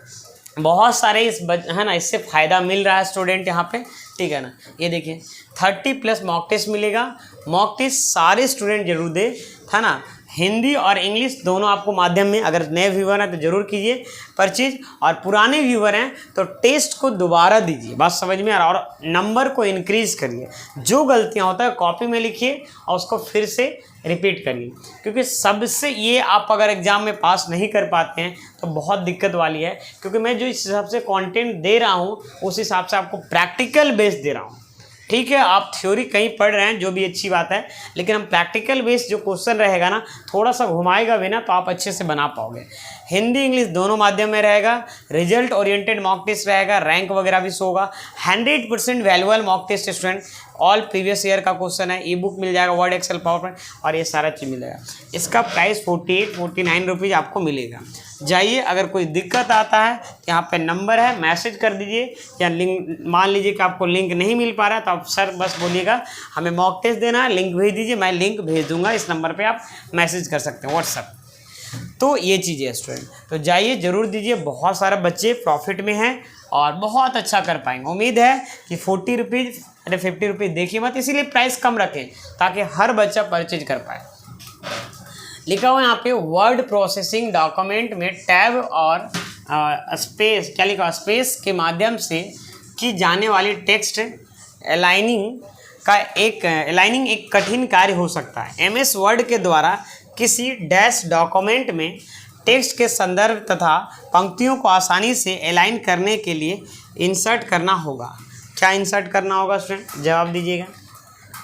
बहुत सारे है ना इससे फ़ायदा मिल रहा है स्टूडेंट यहाँ पे, ठीक है ना। ये देखिए 30+ मॉक टेस्ट मिलेगा। मॉक टेस्ट सारे स्टूडेंट जरूर दे, है ना। हिंदी और इंग्लिश दोनों आपको माध्यम में, अगर नए व्यूअर हैं तो ज़रूर कीजिए परचेज, और पुराने व्यूअर हैं तो टेस्ट को दोबारा दीजिए। बात समझ में आ रहा है। और नंबर को इंक्रीज करिए, जो गलतियां होता है कॉपी में लिखिए और उसको फिर से रिपीट करिए, क्योंकि सबसे ये आप अगर एग्ज़ाम में पास नहीं कर पाते हैं तो बहुत दिक्कत वाली है। क्योंकि मैं जो इस हिसाब से कंटेंट दे रहा हूँ उस हिसाब से आपको प्रैक्टिकल बेस दे रहा हूँ, ठीक है। आप थ्योरी कहीं पढ़ रहे हैं जो भी अच्छी बात है, लेकिन हम प्रैक्टिकल बेस जो क्वेश्चन रहेगा ना थोड़ा सा घुमाएगा भी ना तो आप अच्छे से बना पाओगे। हिंदी इंग्लिश दोनों माध्यम में रहेगा। रिजल्ट ओरिएंटेड मॉक टेस्ट रहेगा, रैंक वगैरह भी शो होगा। 100% valuable mock test student, all previous year का क्वेश्चन है। ई बुक मिल जाएगा, वर्ड, एक्सेल, पावर पॉइंट और ये सारा चीज़ मिलेगा। इसका प्राइस 48-49 रुपीज़ आपको मिलेगा। जाइए, अगर कोई दिक्कत आता है तो यहाँ पे नंबर है, मैसेज कर दीजिए, या लिंक, मान लीजिए कि आपको लिंक नहीं मिल पा रहा है तो आप सर बस बोलिएगा हमें मॉक टेस्ट देना है, लिंक भेज दीजिए, मैं लिंक भेज दूंगा। इस नंबर पे आप मैसेज कर सकते हैं, व्हाट्सएप। तो ये चीज़ें है स्टूडेंट, तो जाइए ज़रूर दीजिए। बहुत सारे बच्चे प्रॉफिट में हैं और बहुत अच्छा कर पाएंगे। उम्मीद है कि 40 रुपीज़, अरे 50 रुपीज़ देखिए मत, इसीलिए प्राइस कम रखें ताकि हर बच्चा परचेज कर पाए। लिखा हुआ है यहाँ पे वर्ड प्रोसेसिंग डॉक्यूमेंट में टैब और स्पेस, क्या लिखा, स्पेस के माध्यम से की जाने वाली टेक्स्ट अलाइनिंग एक कठिन कार्य हो सकता है। MS वर्ड के द्वारा किसी डैश डॉक्यूमेंट में टेक्स्ट के संदर्भ तथा पंक्तियों को आसानी से अलाइन करने के लिए इंसर्ट करना होगा। क्या इंसर्ट करना होगा स्टूडेंट, जवाब दीजिएगा।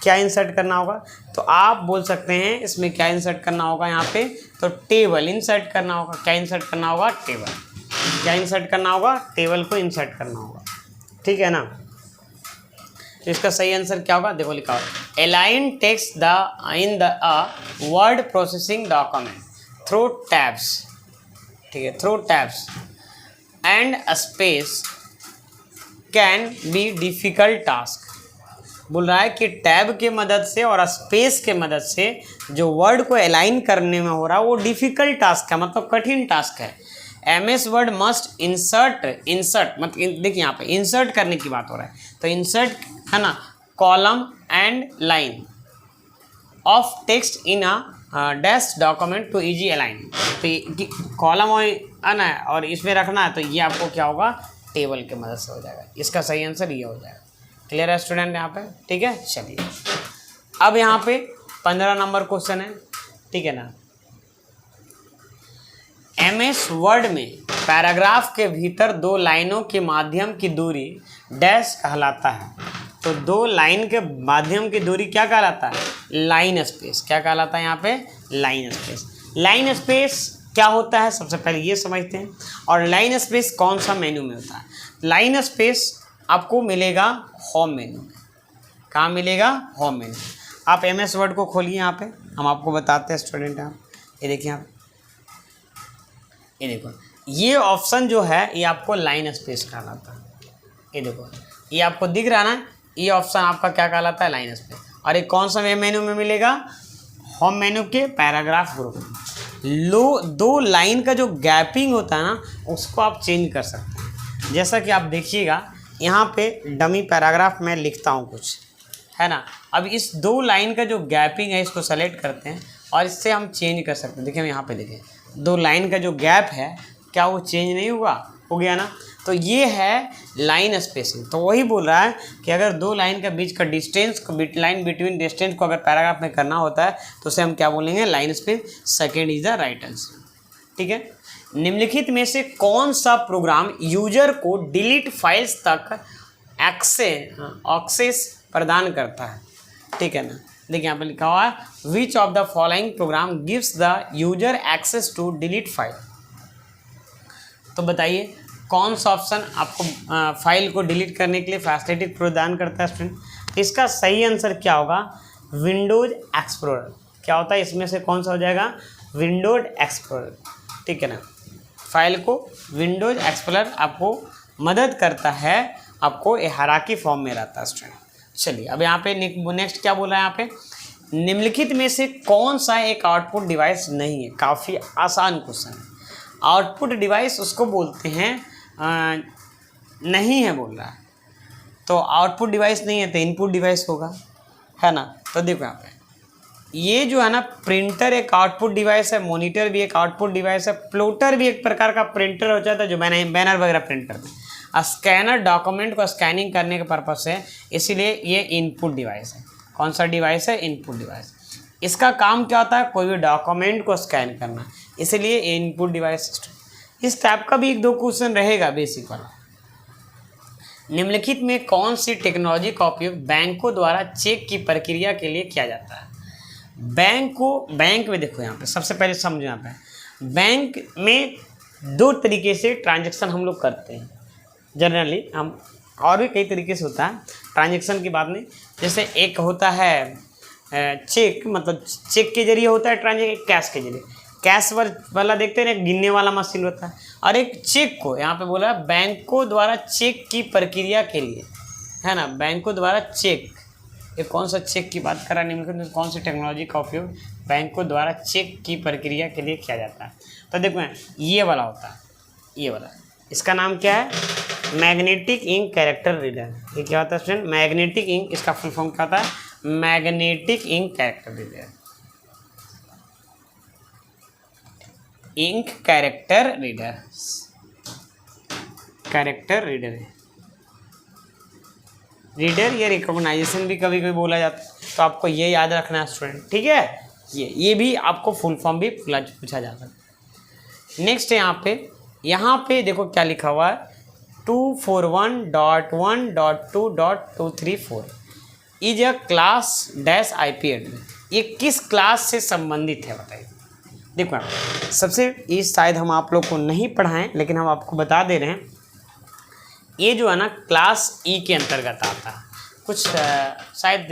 क्या इंसर्ट करना होगा? तो आप बोल सकते हैं इसमें क्या इंसर्ट करना होगा यहाँ पे, तो टेबल इंसर्ट करना होगा। क्या इंसर्ट करना होगा? टेबल। क्या इंसर्ट करना होगा? टेबल को इंसर्ट करना होगा, ठीक है ना। तो इसका सही आंसर क्या होगा? देखो लिखा हुआ align text the in the word processing document through tabs, ठीक है, through tabs and space can be difficult task. बोल रहा है कि टैब के मदद से और स्पेस के मदद से जो वर्ड को अलाइन करने में हो रहा है वो डिफ़िकल्ट टास्क है, मतलब कठिन टास्क है। MS वर्ड मस्ट इंसर्ट मतलब देखिए यहाँ पे इंसर्ट करने की बात हो रहा है, तो इंसर्ट है ना column and line of text in a dash document to easy align. तो कॉलम है ना और इसमें रखना है, तो ये आपको क्या होगा? टेबल की मदद से हो जाएगा। इसका सही आंसर ये हो जाएगा। क्लियर है स्टूडेंट यहाँ पे, ठीक है। चलिए अब यहाँ पे 15 नंबर क्वेश्चन है, ठीक है ना। MS वर्ड में पैराग्राफ के भीतर दो लाइनों के माध्यम की दूरी डैश कहलाता है। तो दो लाइन के माध्यम की दूरी क्या कहलाता है? Line space. क्या कहलाता है यहाँ पे? Line space. लाइन स्पेस क्या होता है सबसे पहले ये समझते हैं, और लाइन स्पेस कौन सा मेनू में होता है? लाइन स्पेस आपको मिलेगा होम मेनू में। कहाँ मिलेगा? होम मेनू। आप MS वर्ड को खोलिए, यहाँ पे हम आपको बताते हैं स्टूडेंट। आप ये देखिए, आप ये देखो, ये ऑप्शन जो है ये आपको लाइन स्पेस कहलाता है। ये देखो, ये आपको दिख रहा है ना, ये ऑप्शन आपका क्या कहलाता है? Line space. और ये कौन सा मेनू में मिलेगा? होम मेनू के पैराग्राफ ग्रुप में। दो लाइन का जो गैपिंग होता है ना उसको आप चेंज कर सकते हैं। जैसा कि आप देखिएगा यहाँ पे डमी पैराग्राफ में लिखता हूँ कुछ, है ना। अब इस दो लाइन का जो गैपिंग है इसको सेलेक्ट करते हैं और इससे हम चेंज कर सकते हैं। देखिए यहाँ पे देखिए, दो लाइन का जो गैप है क्या वो चेंज नहीं हुआ? हो गया ना। तो ये है लाइन स्पेसिंग। तो वही बोल रहा है कि अगर दो लाइन के बीच का डिस्टेंस, लाइन बिटवीन डिस्टेंस को अगर पैराग्राफ में करना होता है तो उसे हम क्या बोलेंगे? Line space. Second is the right answer, ठीक है। निम्नलिखित में से कौन सा प्रोग्राम यूजर को डिलीट फाइल्स तक एक्सेस प्रदान करता है? ठीक है ना। देखिए यहाँ पे लिखा हुआ है which of the following program gives the user access to delete file. तो बताइए कौन सा ऑप्शन आपको फाइल को डिलीट करने के लिए फैसिलिटी प्रदान करता है स्टूडेंट? इसका सही आंसर क्या होगा? Windows explorer. क्या होता है इसमें से कौन सा हो जाएगा? विंडोज एक्सप्लोरर, ठीक है ना। फाइल को विंडोज एक्सप्लोरर आपको मदद करता है, आपको हायरार्की फॉर्म में रहता है स्टूडेंट। चलिए अब यहाँ पे नेक्स्ट क्या बोला है यहाँ पे? निम्नलिखित में से कौन सा एक आउटपुट डिवाइस नहीं है? काफ़ी आसान क्वेश्चन है। आउटपुट डिवाइस उसको बोलते हैं नहीं है बोल रहा है, तो आउटपुट डिवाइस नहीं है तो इनपुट डिवाइस होगा, है ना। तो देखो यहाँ पे ये जो है ना, प्रिंटर एक आउटपुट डिवाइस है, मॉनिटर भी एक आउटपुट डिवाइस है, प्लॉटर भी एक प्रकार का प्रिंटर हो जाता है जो बैनर वगैरह प्रिंटर में, स्कैनर डॉक्यूमेंट को स्कैनिंग करने के पर्पज से, इसीलिए ये इनपुट डिवाइस है। कौन सा डिवाइस है? Input device. इसका काम क्या होता है? कोई भी डॉक्यूमेंट को स्कैन करना, इसीलिए इनपुट डिवाइस सिस्टम। इस टाइप का भी एक दो क्वेश्चन रहेगा बेसिक वाला। निम्नलिखित में कौन सी टेक्नोलॉजी का उपयोग बैंकों द्वारा चेक की प्रक्रिया के लिए किया जाता है? बैंक में देखो यहाँ पे सबसे पहले समझो, यहाँ पे बैंक में दो तरीके से ट्रांजैक्शन हम लोग करते हैं जनरली। हम और भी कई तरीके से होता है ट्रांजैक्शन की बात नहीं। जैसे एक होता है चेक, मतलब चेक के जरिए होता है ट्रांजैक्शन, कैश के जरिए। कैश वाला देखते हैं ना, गिनने वाला मशीन होता है। और एक चेक को यहाँ पे बोला बैंकों द्वारा चेक की प्रक्रिया के लिए, है ना। बैंकों द्वारा चेक, ये कौन सा चेक की बात कर रहा है? निम्नलिखित कौन सी टेक्नोलॉजी का उपयोग बैंकों द्वारा चेक की प्रक्रिया के लिए किया जाता है? तो देखो ये वाला होता है, ये वाला, इसका नाम क्या है? Magnetic ink character reader. ये क्या होता है स्टूडेंट? मैग्नेटिक इंक, इसका फुल फॉर्म क्या होता है? Magnetic ink character reader. Ink character reader, character reader है। रीडर या रिकॉग्नाइजेशन भी कभी कभी बोला जाता है, तो आपको ये याद रखना है स्टूडेंट, ठीक है। ये भी आपको फुल फॉर्म भी पूछा जा सकता है। नेक्स्ट है यहाँ पे देखो क्या लिखा हुआ है 241.1.2.234 is a class dash IP address. ये किस क्लास से संबंधित है बताइए। देखो सबसे ये शायद हम आप लोग को नहीं पढ़ाएं, लेकिन हम आपको बता दे रहे हैं, ये जो है ना क्लास E के अंतर्गत आता है। कुछ शायद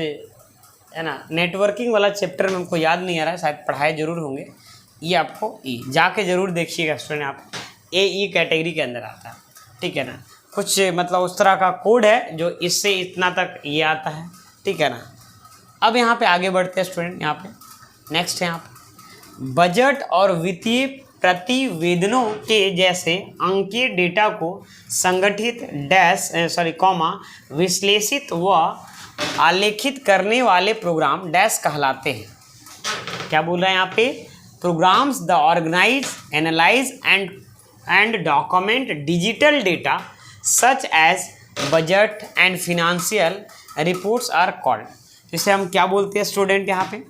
है ना नेटवर्किंग वाला चैप्टर में हमको याद नहीं आ रहा है, शायद पढ़ाए जरूर होंगे। ये आपको जाके ज़रूर देखिएगा स्टूडेंट, आप AE कैटेगरी के अंदर आता है, ठीक है ना। कुछ मतलब उस तरह का कोड है जो इससे इतना तक ये आता है, ठीक है ना। अब यहाँ पे आगे बढ़ते हैं स्टूडेंट। यहाँ पे नेक्स्ट है यहाँ पे बजट और वित्तीय प्रतिवेदनों के जैसे अंकीय डेटा को संगठित विश्लेषित व आलेखित करने वाले प्रोग्राम डैश कहलाते हैं। क्या बोल रहा है यहाँ पे? Programs the organise analyse and document digital data such as budget and financial reports are called. जिसे हम क्या बोलते हैं स्टूडेंट यहाँ पे?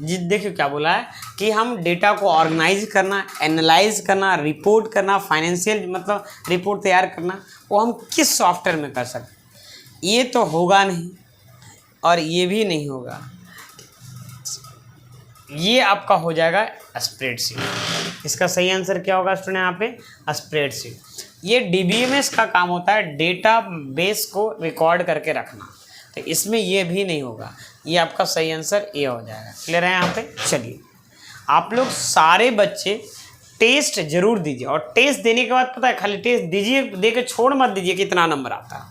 जी देखिए क्या बोला है कि हम डेटा को ऑर्गेनाइज करना, एनालाइज करना, रिपोर्ट करना, फाइनेंशियल मतलब रिपोर्ट तैयार करना, वो हम किस सॉफ्टवेयर में कर सकते हैं? ये तो होगा नहीं और ये भी नहीं होगा, ये आपका हो जाएगा स्प्रेडशीट। इसका सही आंसर क्या होगा स्टूडेंट यहाँ पे? स्प्रेडशीट। ये DBMS का काम होता है, डेटा बेस को रिकॉर्ड करके रखना, तो इसमें ये भी नहीं होगा। ये आपका सही आंसर ये हो जाएगा। क्लियर है यहाँ पे? चलिए आप लोग सारे बच्चे टेस्ट जरूर दीजिए, और टेस्ट देने के बाद पता है खाली टेस्ट दीजिए, दे के छोड़ मत दीजिए कितना नंबर आता है।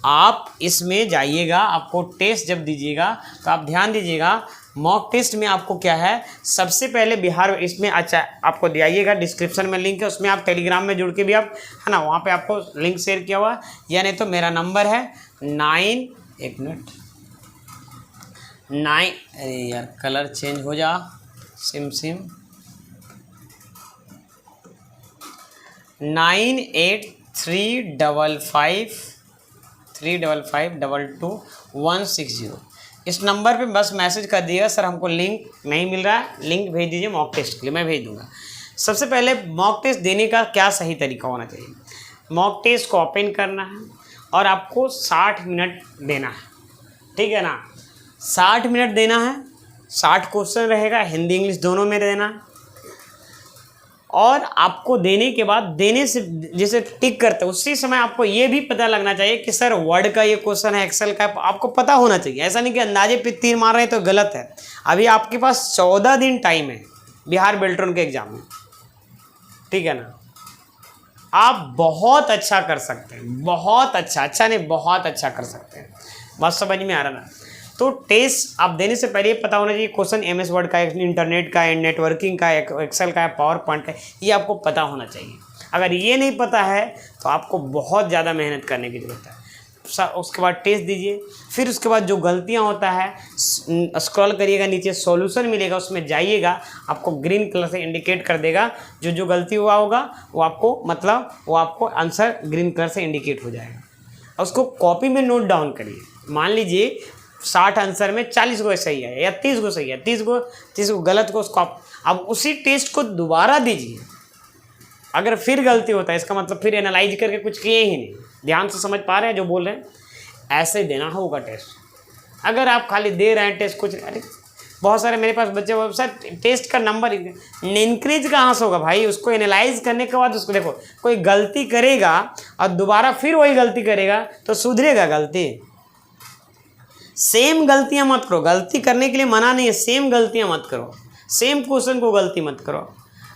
आप इसमें जाइएगा, आपको टेस्ट जब दीजिएगा तो आप ध्यान दीजिएगा, मॉक टेस्ट में आपको क्या है, सबसे पहले बिहार इसमें अच्छा आपको दिखाइएगा, डिस्क्रिप्शन में लिंक है, उसमें आप टेलीग्राम में जुड़ के भी आप है ना, वहाँ पे आपको लिंक शेयर किया हुआ है, या नहीं तो मेरा नंबर है 9 अरे यार कलर चेंज हो जा, सिम 9835522160। इस नंबर पे बस मैसेज कर दिएगा, सर हमको लिंक नहीं मिल रहा है, लिंक भेज दीजिए मॉक टेस्ट के लिए, मैं भेज दूंगा। सबसे पहले मॉक टेस्ट देने का क्या सही तरीका होना चाहिए? मॉक टेस्ट को ओपन करना है और आपको 60 मिनट देना है, ठीक है ना। 60 मिनट देना है, 60 क्वेश्चन रहेगा, हिंदी इंग्लिश दोनों में देना है। और आपको देने के बाद, देने से जैसे टिक करते उसी समय आपको ये भी पता लगना चाहिए कि सर वर्ड का ये क्वेश्चन है, एक्सेल का, आपको पता होना चाहिए। ऐसा नहीं कि अंदाजे पे तीर मार रहे हैं तो गलत है। अभी आपके पास 14 दिन टाइम है बिहार बेल्ट्रॉन के एग्जाम में, ठीक है ना। आप बहुत अच्छा कर सकते हैं, बहुत अच्छा नहीं बहुत अच्छा कर सकते हैं। बात समझ में आ रहा ना? तो टेस्ट आप देने से पहले पता होना चाहिए क्वेश्चन MS वर्ड का है, इंटरनेट का है, नेटवर्किंग का है, एक्सेल का है, पावर पॉइंट का है, ये आपको पता होना चाहिए। अगर ये नहीं पता है तो आपको बहुत ज़्यादा मेहनत करने की ज़रूरत है। उसके बाद टेस्ट दीजिए, फिर उसके बाद जो गलतियां होता है स्क्रॉल करिएगा, नीचे सॉल्यूशन मिलेगा, उसमें जाइएगा, आपको ग्रीन कलर से इंडिकेट कर देगा जो गलती हुआ होगा वो आपको आंसर ग्रीन कलर से इंडिकेट हो जाएगा। और उसको कॉपी में नोट डाउन करिए। मान लीजिए 60 आंसर में 40 गो सही है या 30 गो सही है, 30 गो गलत को उसको अब उसी टेस्ट को दोबारा दीजिए। अगर फिर गलती होता है इसका मतलब फिर एनालाइज करके कुछ किए ही नहीं। ध्यान से समझ पा रहे हैं जो बोल रहे हैं? ऐसे ही देना होगा टेस्ट। अगर आप खाली दे रहे हैं टेस्ट कुछ, अरे बहुत सारे मेरे पास बच्चे वो सर टेस्ट का नंबर इंक्रीज कहाँ से होगा भाई? उसको एनालाइज करने के बाद उसको देखो, कोई गलती करेगा और दोबारा फिर वही गलती करेगा तो सुधरेगा गलती? सेम गलतियां मत करो। गलती करने के लिए मना नहीं है, सेम गलतियां मत करो, सेम क्वेश्चन को गलती मत करो।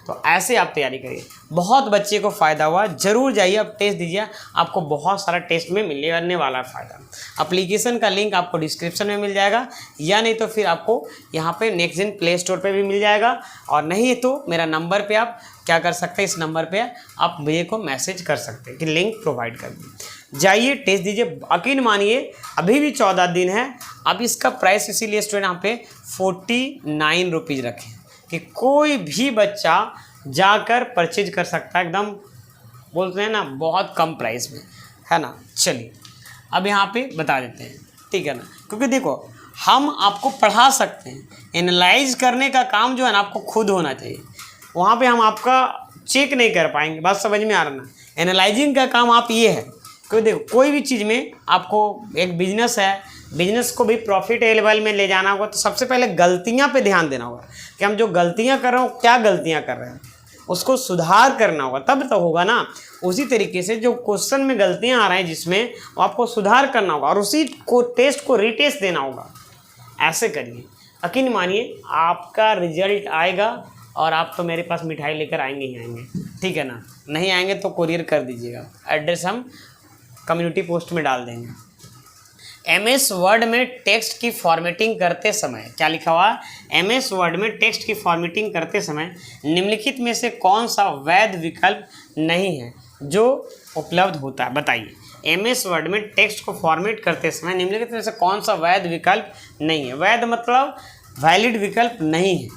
तो ऐसे आप तैयारी करिए। बहुत बच्चे को फ़ायदा हुआ, जरूर जाइए आप टेस्ट दीजिए, आपको बहुत सारा टेस्ट में मिलने वाला है फ़ायदा। एप्लीकेशन का लिंक आपको डिस्क्रिप्शन में मिल जाएगा, या नहीं तो फिर आपको यहाँ पे नेक्स्ट प्ले स्टोर पे भी मिल जाएगा, और नहीं तो मेरा नंबर पे आप क्या कर सकते हैं, इस नंबर पे आप मेरे को मैसेज कर सकते हैं कि लिंक प्रोवाइड कर दिए। जाइए टेस्ट दीजिए। यकीन मानिए अभी भी 14 दिन है। अब इसका प्राइस इसीलिए स्टूडेंट यहाँ पे 49 रुपीज़ रखें कि कोई भी बच्चा जाकर परचेज कर सकता है, एकदम बोलते हैं ना बहुत कम प्राइस में, है ना। चलिए अब यहाँ पे बता देते हैं, ठीक है ना, क्योंकि देखो हम आपको पढ़ा सकते हैं, एनालाइज करने का काम जो है ना आपको खुद होना चाहिए। वहाँ पे हम आपका चेक नहीं कर पाएंगे, बात समझ में आ रहा ना। एनालाइजिंग का काम आप ये है कि देखो कोई भी चीज़ में आपको, एक बिजनेस है, बिजनेस को भी प्रॉफिटेबल में ले जाना होगा तो सबसे पहले गलतियाँ पे ध्यान देना होगा कि हम जो गलतियाँ कर रहे हो क्या गलतियाँ कर रहे हैं, उसको सुधार करना होगा, तब तो होगा ना। उसी तरीके से जो क्वेश्चन में गलतियाँ आ रही हैं जिसमें, वो आपको सुधार करना होगा और उसी को टेस्ट को रीटेस्ट देना होगा। ऐसे करिए, यकीन मानिए आपका रिजल्ट आएगा और आप तो मेरे पास मिठाई लेकर आएंगे ही आएंगे, ठीक है ना। नहीं आएंगे तो कुरियर कर दीजिएगा, एड्रेस हम कम्युनिटी पोस्ट में डाल देंगे। MS वर्ड में टेक्स्ट की फॉर्मेटिंग करते समय क्या लिखा हुआ है? MS वर्ड में टेक्स्ट की फॉर्मेटिंग करते समय निम्नलिखित में से कौन सा वैध विकल्प नहीं है जो उपलब्ध होता है? बताइए। MS वर्ड में टेक्स्ट को फॉर्मेट करते समय निम्नलिखित में से कौन सा वैध विकल्प नहीं है? वैध मतलब वैलिड विकल्प नहीं है,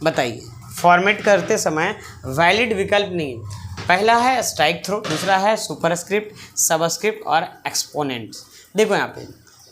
बताइए। फॉर्मेट करते समय वैलिड विकल्प नहीं है। पहला है स्ट्राइक थ्रू, दूसरा है सुपरस्क्रिप्ट, सबस्क्रिप्ट और एक्सपोनेंट्स। देखो यहाँ पे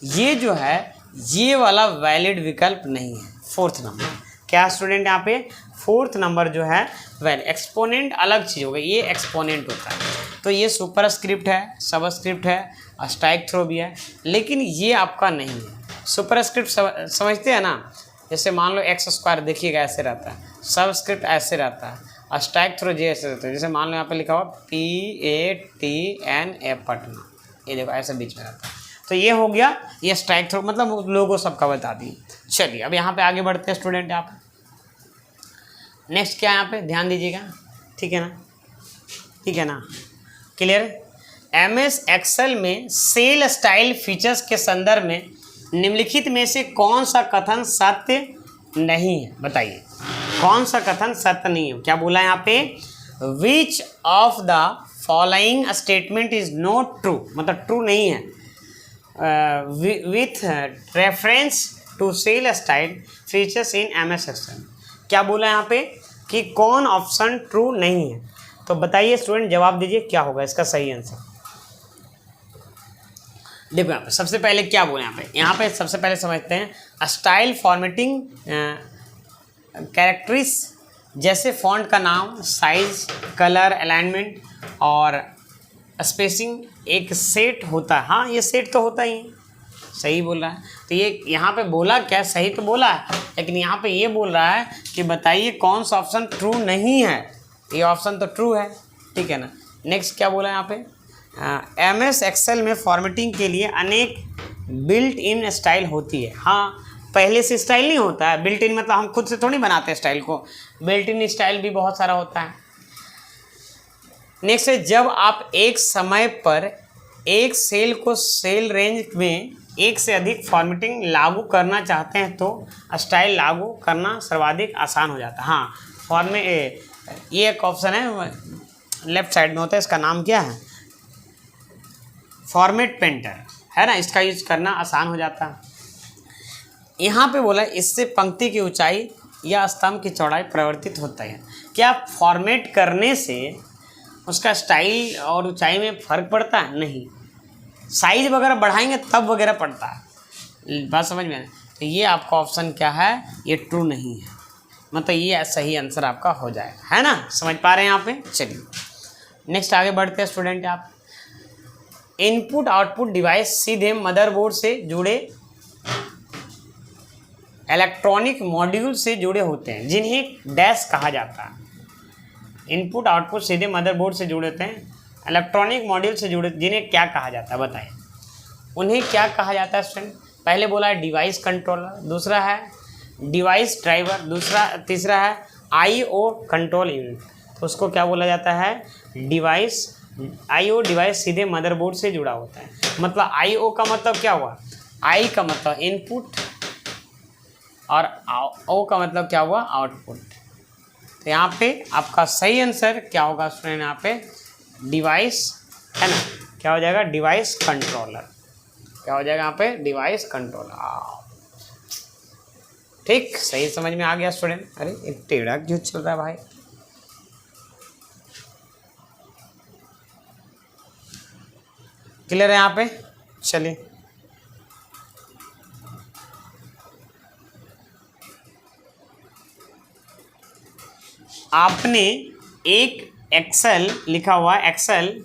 ये जो है ये वाला वैलिड विकल्प नहीं है। फोर्थ नंबर क्या स्टूडेंट, यहाँ पे फोर्थ नंबर जो है वैलिड। एक्सपोनेंट अलग चीज़ हो गई, ये एक्सपोनेंट होता है। तो ये सुपरस्क्रिप्ट है, सबस्क्रिप्ट है, स्ट्राइक थ्रो भी है, लेकिन ये आपका नहीं है। सुपरस्क्रिप्ट समझते हैं ना, जैसे मान लो x² देखिएगा ऐसे रहता है, सबस्क्रिप्ट ऐसे रहता है, और स्ट्राइक थ्रो जी ऐसे रहता है। जैसे मान लो यहाँ पे लिखा हुआ PATNA पटना, ये देखो ऐसे बीच में रहता है। तो ये हो गया ये स्ट्राइक थ्रो, मतलब लोगो सबका बता दिए। चलिए अब यहाँ पे आगे बढ़ते हैं स्टूडेंट। आप नेक्स्ट क्या है यहाँ पे ध्यान दीजिएगा, ठीक है ना, ठीक है ना, क्लियर। MS एक्सेल में सेल स्टाइल फीचर्स के संदर्भ में निम्नलिखित में से कौन सा कथन सत्य नहीं है? बताइए कौन सा कथन सत्य नहीं है। क्या बोला है यहाँ पे? Which of the following statement is not true, मतलब ट्रू नहीं है, with reference to cell style features in MS Excel. क्या बोला है यहाँ पे कि कौन ऑप्शन ट्रू नहीं है? तो बताइए स्टूडेंट, जवाब दीजिए क्या होगा इसका सही आंसर। देखो यहाँ पे सबसे पहले क्या बोले, यहाँ पे सबसे पहले समझते हैं स्टाइल फॉर्मेटिंग कैरेक्टरिस, जैसे फॉन्ट का नाम, साइज, कलर, अलाइनमेंट और स्पेसिंग एक सेट होता है। हाँ ये सेट तो होता ही है, सही बोल रहा है। तो ये यहाँ पे बोला क्या, सही तो बोला है, लेकिन यहाँ पे ये बोल रहा है कि बताइए कौन सा ऑप्शन ट्रू नहीं है। ये ऑप्शन तो ट्रू है, ठीक है ना। नेक्स्ट क्या बोला है यहाँ पे? MS एक्सेल में फॉर्मेटिंग के लिए अनेक बिल्ट इन स्टाइल होती है। हाँ पहले से स्टाइल नहीं होता है, बिल्ट इन मतलब हम खुद से थोड़ी बनाते हैं स्टाइल को, बिल्ट इन स्टाइल भी बहुत सारा होता है। नेक्स्ट है जब आप एक समय पर एक सेल को सेल रेंज में एक से अधिक फॉर्मेटिंग लागू करना चाहते हैं तो स्टाइल लागू करना सर्वाधिक आसान हो जाता है। हाँ ये एक ऑप्शन है लेफ्ट साइड में होता है, इसका नाम क्या है? फॉर्मेट पेंटर है ना, इसका यूज करना आसान हो जाता है। यहाँ पे बोला इससे पंक्ति की ऊंचाई या स्तंभ की चौड़ाई परिवर्तित होता है। क्या फॉर्मेट करने से उसका स्टाइल और ऊंचाई में फ़र्क पड़ता है? नहीं, साइज वगैरह बढ़ाएंगे तब वगैरह पड़ता है, बात समझ में आए। तो ये आपका ऑप्शन क्या है? ये ट्रू नहीं है, मतलब ये सही आंसर आपका हो जाएगा, है ना। समझ पा रहे हैं यहाँ पे? चलिए नेक्स्ट आगे बढ़ते हैं स्टूडेंट। आप इनपुट आउटपुट डिवाइस सीधे मदरबोर्ड से जुड़े इलेक्ट्रॉनिक मॉड्यूल से जुड़े होते हैं जिन्हें डैश कहा जाता है। इनपुट आउटपुट सीधे मदरबोर्ड से जुड़े होते हैं, इलेक्ट्रॉनिक मॉड्यूल से जुड़े, जिन्हें क्या कहा जाता है? बताएं उन्हें क्या कहा जाता है स्टूडेंट? पहले बोला है डिवाइस कंट्रोलर, दूसरा है डिवाइस ड्राइवर, तीसरा है IO कंट्रोल यूनिट। तो उसको क्या बोला जाता है? डिवाइस। IO डिवाइस सीधे मदरबोर्ड से जुड़ा होता है, मतलब IO का मतलब क्या हुआ? I का मतलब इनपुट और O का मतलब क्या हुआ? आउटपुट। तो यहाँ पे आपका सही आंसर क्या होगा स्टूडेंट? यहाँ पे डिवाइस है ना, क्या हो जाएगा? Device controller. क्या हो जाएगा यहाँ पे? Device controller. ठीक, सही समझ में आ गया स्टूडेंट। अरे एक टेढ़ा क्यों चल रहा है भाई? क्लियर है यहाँ पे? चलिए आपने एक एक्सेल लिखा हुआ है, एक्सेल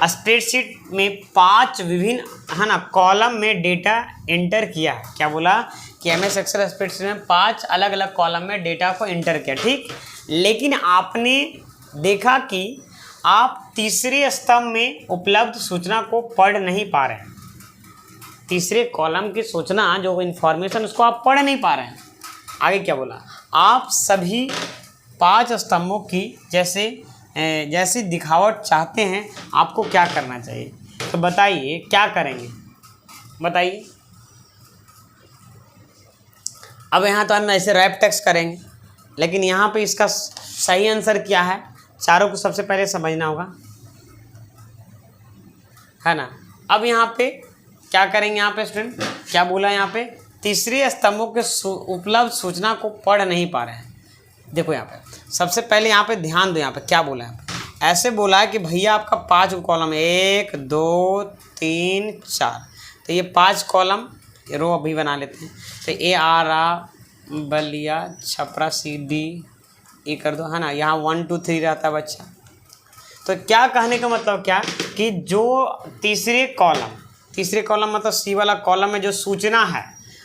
स्प्रेडशीट में 5 विभिन्न है ना कॉलम में डेटा एंटर किया। क्या बोला कि एमएस एक्सेल स्प्रेडशीट में 5 अलग अलग कॉलम में डेटा को एंटर किया, ठीक। लेकिन आपने देखा कि आप तीसरे स्तंभ में उपलब्ध सूचना को पढ़ नहीं पा रहे हैं। तीसरे कॉलम की सूचना जो इंफॉर्मेशन उसको आप पढ़ नहीं पा रहे हैं। आगे क्या बोला, आप सभी 5 स्तंभों की जैसी दिखावट चाहते हैं, आपको क्या करना चाहिए? तो बताइए क्या करेंगे, बताइए। अब यहाँ तो हम ऐसे रैप टेक्स्ट करेंगे, लेकिन यहाँ पे इसका सही आंसर क्या है, चारों को सबसे पहले समझना होगा, है ना। अब यहाँ पे क्या करेंगे, यहाँ पे स्टूडेंट क्या बोला, यहाँ पे तीसरे स्तंभों के उपलब्ध सूचना को पढ़ नहीं पा रहे हैं। देखो यहाँ पे सबसे पहले यहाँ पे ध्यान दो, यहाँ पे क्या बोला है, ऐसे बोला है कि भैया आपका 5 कॉलम, 1 2 3 4, तो ये 5 कॉलम रो अभी बना लेते हैं। तो ए आरा बलिया छपरा सीधी ये कर दो, है ना। यहाँ 1 2 3 रहता है बच्चा। तो क्या कहने का मतलब क्या कि जो तीसरे कॉलम मतलब सी वाला कॉलम में जो सूचना है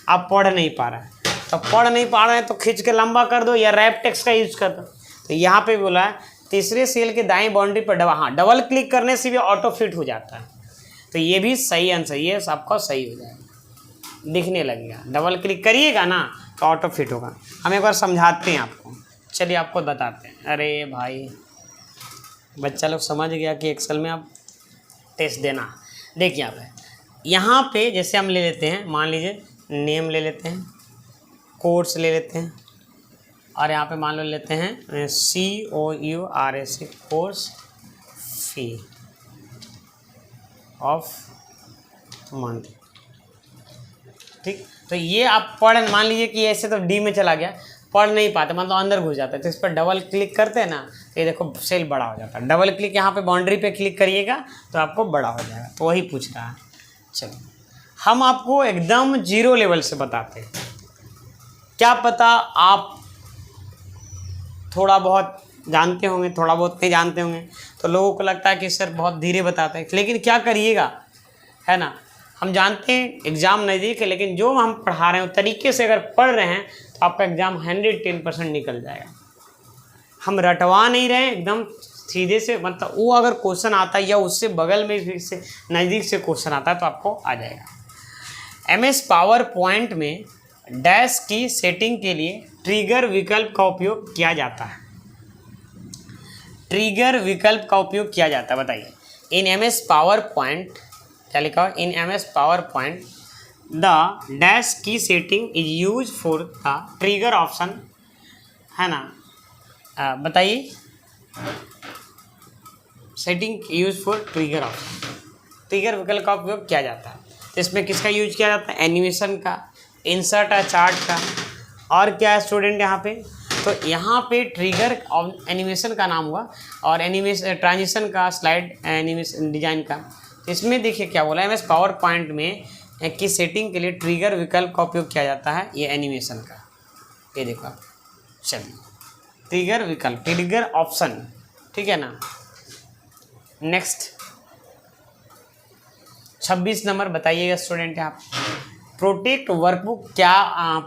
आप पढ़ नहीं पा रहे हैं, तो पढ़ नहीं पा रहे हैं तो खींच के लंबा कर दो या रैप टेक्स्ट का यूज कर दो। तो यहाँ पे बोला है तीसरे सेल के दाएं बाउंड्री पर डबल क्लिक करने से भी ऑटो फिट हो जाता है। तो ये भी सही आंसर, ये सबका सही हो जाएगा, दिखने लगेगा। डबल क्लिक करिएगा ना तो ऑटो फिट होगा। हम एक बार समझाते हैं आपको, चलिए आपको बताते हैं। अरे भाई बच्चा लोग समझ गया कि एक्सेल में आप टेस्ट देना। देखिए यहाँ पे जैसे हम ले लेते हैं, मान लीजिए नेम ले लेते हैं, कोर्स ले लेते हैं, और यहाँ पे मान लो लेते हैं COURS course fee of month, ठीक। तो ये आप मान लीजिए कि ऐसे तो डी में चला गया, पढ़ नहीं पाते मतलब अंदर घुस जाता है, तो इस पर डबल क्लिक करते हैं ना, ये देखो सेल बड़ा हो जाता है। डबल क्लिक यहाँ पे बाउंड्री पे क्लिक करिएगा तो आपको बड़ा हो जाएगा। तो वही पूछ रहा है। चलो हम आपको एकदम 0 लेवल से बताते हैं, क्या पता आप थोड़ा बहुत जानते होंगे, थोड़ा बहुत नहीं जानते होंगे, तो लोगों को लगता है कि सर बहुत धीरे बताते हैं, लेकिन क्या करिएगा, है ना। हम जानते हैं एग्ज़ाम नज़दीक है, लेकिन जो हम पढ़ा रहे हैं तरीके से अगर पढ़ रहे हैं तो आपका एग्ज़ाम 110% निकल जाएगा। हम रटवा नहीं रहे हैं, एकदम सीधे से, मतलब वो अगर क्वेश्चन आता है या उससे बगल में से नज़दीक से क्वेश्चन आता है तो आपको आ जाएगा। MS पावर पॉइंट में डैश की सेटिंग के लिए ट्रिगर विकल्प का उपयोग किया जाता है। ट्रिगर विकल्प का उपयोग किया जाता है, बताइए। इन MS पावर पॉइंट, क्या लिखा हो, in MS PowerPoint the dash की setting is use for the trigger option, है ना। बताइए, setting use for trigger option, trigger विकल्प का उपयोग किया जाता है। तो इसमें किसका यूज किया जाता है, एनिमेशन का, इंसर्ट है चार्ट का, और क्या है स्टूडेंट यहाँ पे, तो यहाँ पे ट्रिगर एनिमेशन का नाम हुआ, और एनिमेशन ट्रांजिशन का, स्लाइड एनिमेशन डिजाइन का। तो इसमें देखिए क्या बोला, MS पावर पॉइंट में की सेटिंग के लिए ट्रिगर विकल्प का उपयोग किया जाता है, ये एनिमेशन का, ये देखो। चलिए ट्रिगर विकल्प, ट्रिगर ऑप्शन, ठीक है ना। नेक्स्ट 26 नंबर बताइएगा स्टूडेंट आप। Protect workbook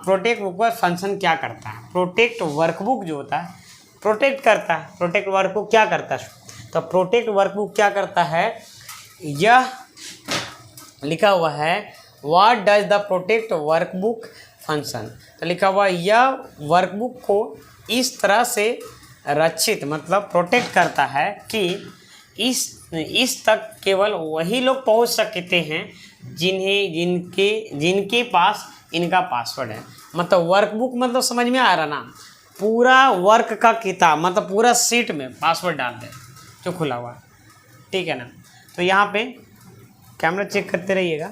protect workbook function क्या करता है। प्रोटेक्ट वर्कबुक जो होता है प्रोटेक्ट करता है। प्रोटेक्ट वर्कबुक क्या करता है, तो प्रोटेक्ट वर्कबुक क्या करता है, यह लिखा हुआ है what does the protect workbook function. तो लिखा हुआ यह वर्कबुक को इस तरह से रक्षित मतलब प्रोटेक्ट करता है कि इस तक केवल वही लोग पहुंच सकते हैं जिनके पास इनका पासवर्ड है। मतलब वर्कबुक मतलब समझ में आ रहा ना, पूरा वर्क का किताब मतलब पूरा सीट में पासवर्ड डाल दे जो खुला हुआ है, ठीक है ना। तो यहाँ पे कैमरा चेक करते रहिएगा।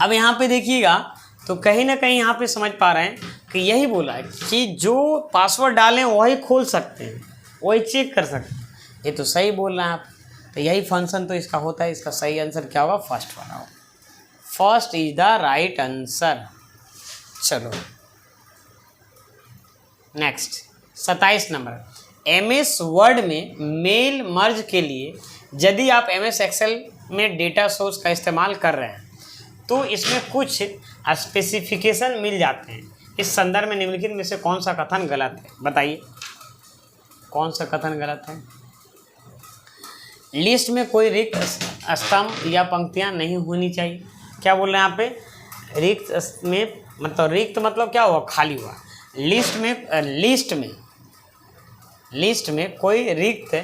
अब यहाँ पे देखिएगा तो कहीं ना कहीं यहाँ पे समझ पा रहे हैं कि यही बोला है कि जो पासवर्ड डालें वही खोल सकते हैं, वही चेक कर सकते हैं। ये तो सही बोल रहे हैं आप। तो यही फंक्शन तो इसका होता है। इसका सही आंसर क्या होगा, फर्स्ट वाला होगा। First is the right answer. चलो नेक्स्ट 27 नंबर, MS वर्ड में मेल मर्ज के लिए यदि आप MS एक्सेल में डेटा सोर्स का इस्तेमाल कर रहे हैं तो इसमें कुछ स्पेसिफिकेशन मिल जाते हैं। इस संदर्भ में निम्नलिखित में से कौन सा कथन गलत है, बताइए कौन सा कथन गलत है। लिस्ट में कोई रिक्त स्तंभ या पंक्तियां नहीं होनी चाहिए। क्या बोल रहे हैं यहाँ पे, रिक्त में मतलब रिक्त मतलब क्या हुआ, खाली हुआ। लिस्ट में कोई रिक्त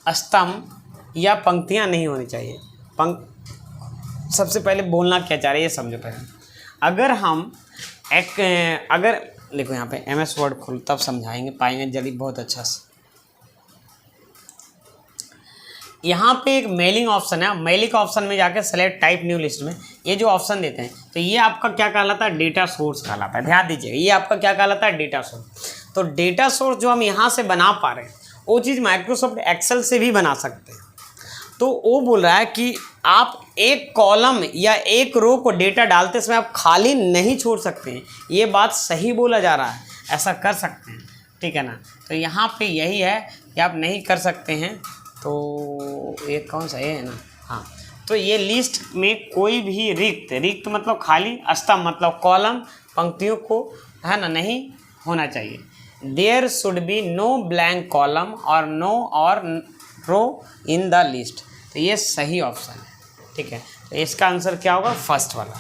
स्तंभ या पंक्तियां नहीं होनी चाहिए। सबसे पहले बोलना क्या चाह रहे हैं ये समझो पहले। अगर देखो यहाँ पे MS वर्ड खोल तब समझाएंगे, पाएंगे जल्दी बहुत अच्छा से। यहाँ पे एक मेलिंग ऑप्शन है, मेलिंग ऑप्शन में जाके सेलेक्ट टाइप न्यू लिस्ट में ये जो ऑप्शन देते हैं तो ये आपका क्या कहलाता है, डेटा सोर्स कहलाता है। ध्यान दीजिए, ये आपका क्या कहलाता है, डेटा सोर्स। तो डेटा सोर्स जो हम यहाँ से बना पा रहे हैं वो चीज़ माइक्रोसॉफ्ट एक्सेल से भी बना सकते हैं। तो वो बोल रहा है कि आप एक कॉलम या एक रो को डेटा डालते समय आप खाली नहीं छोड़ सकते हैं। ये बात सही बोला जा रहा है, ऐसा कर सकते हैं, ठीक है ना। तो यहाँ पे यही है कि आप नहीं कर सकते हैं। तो ये कौन सा है ना, हाँ। तो ये लिस्ट में कोई भी रिक्त मतलब खाली, स्तंभ मतलब कॉलम, पंक्तियों को है ना नहीं होना चाहिए। There should be no blank column और नो और रो इन द लिस्ट। तो ये सही ऑप्शन है, ठीक है। तो इसका आंसर क्या होगा, फर्स्ट वाला।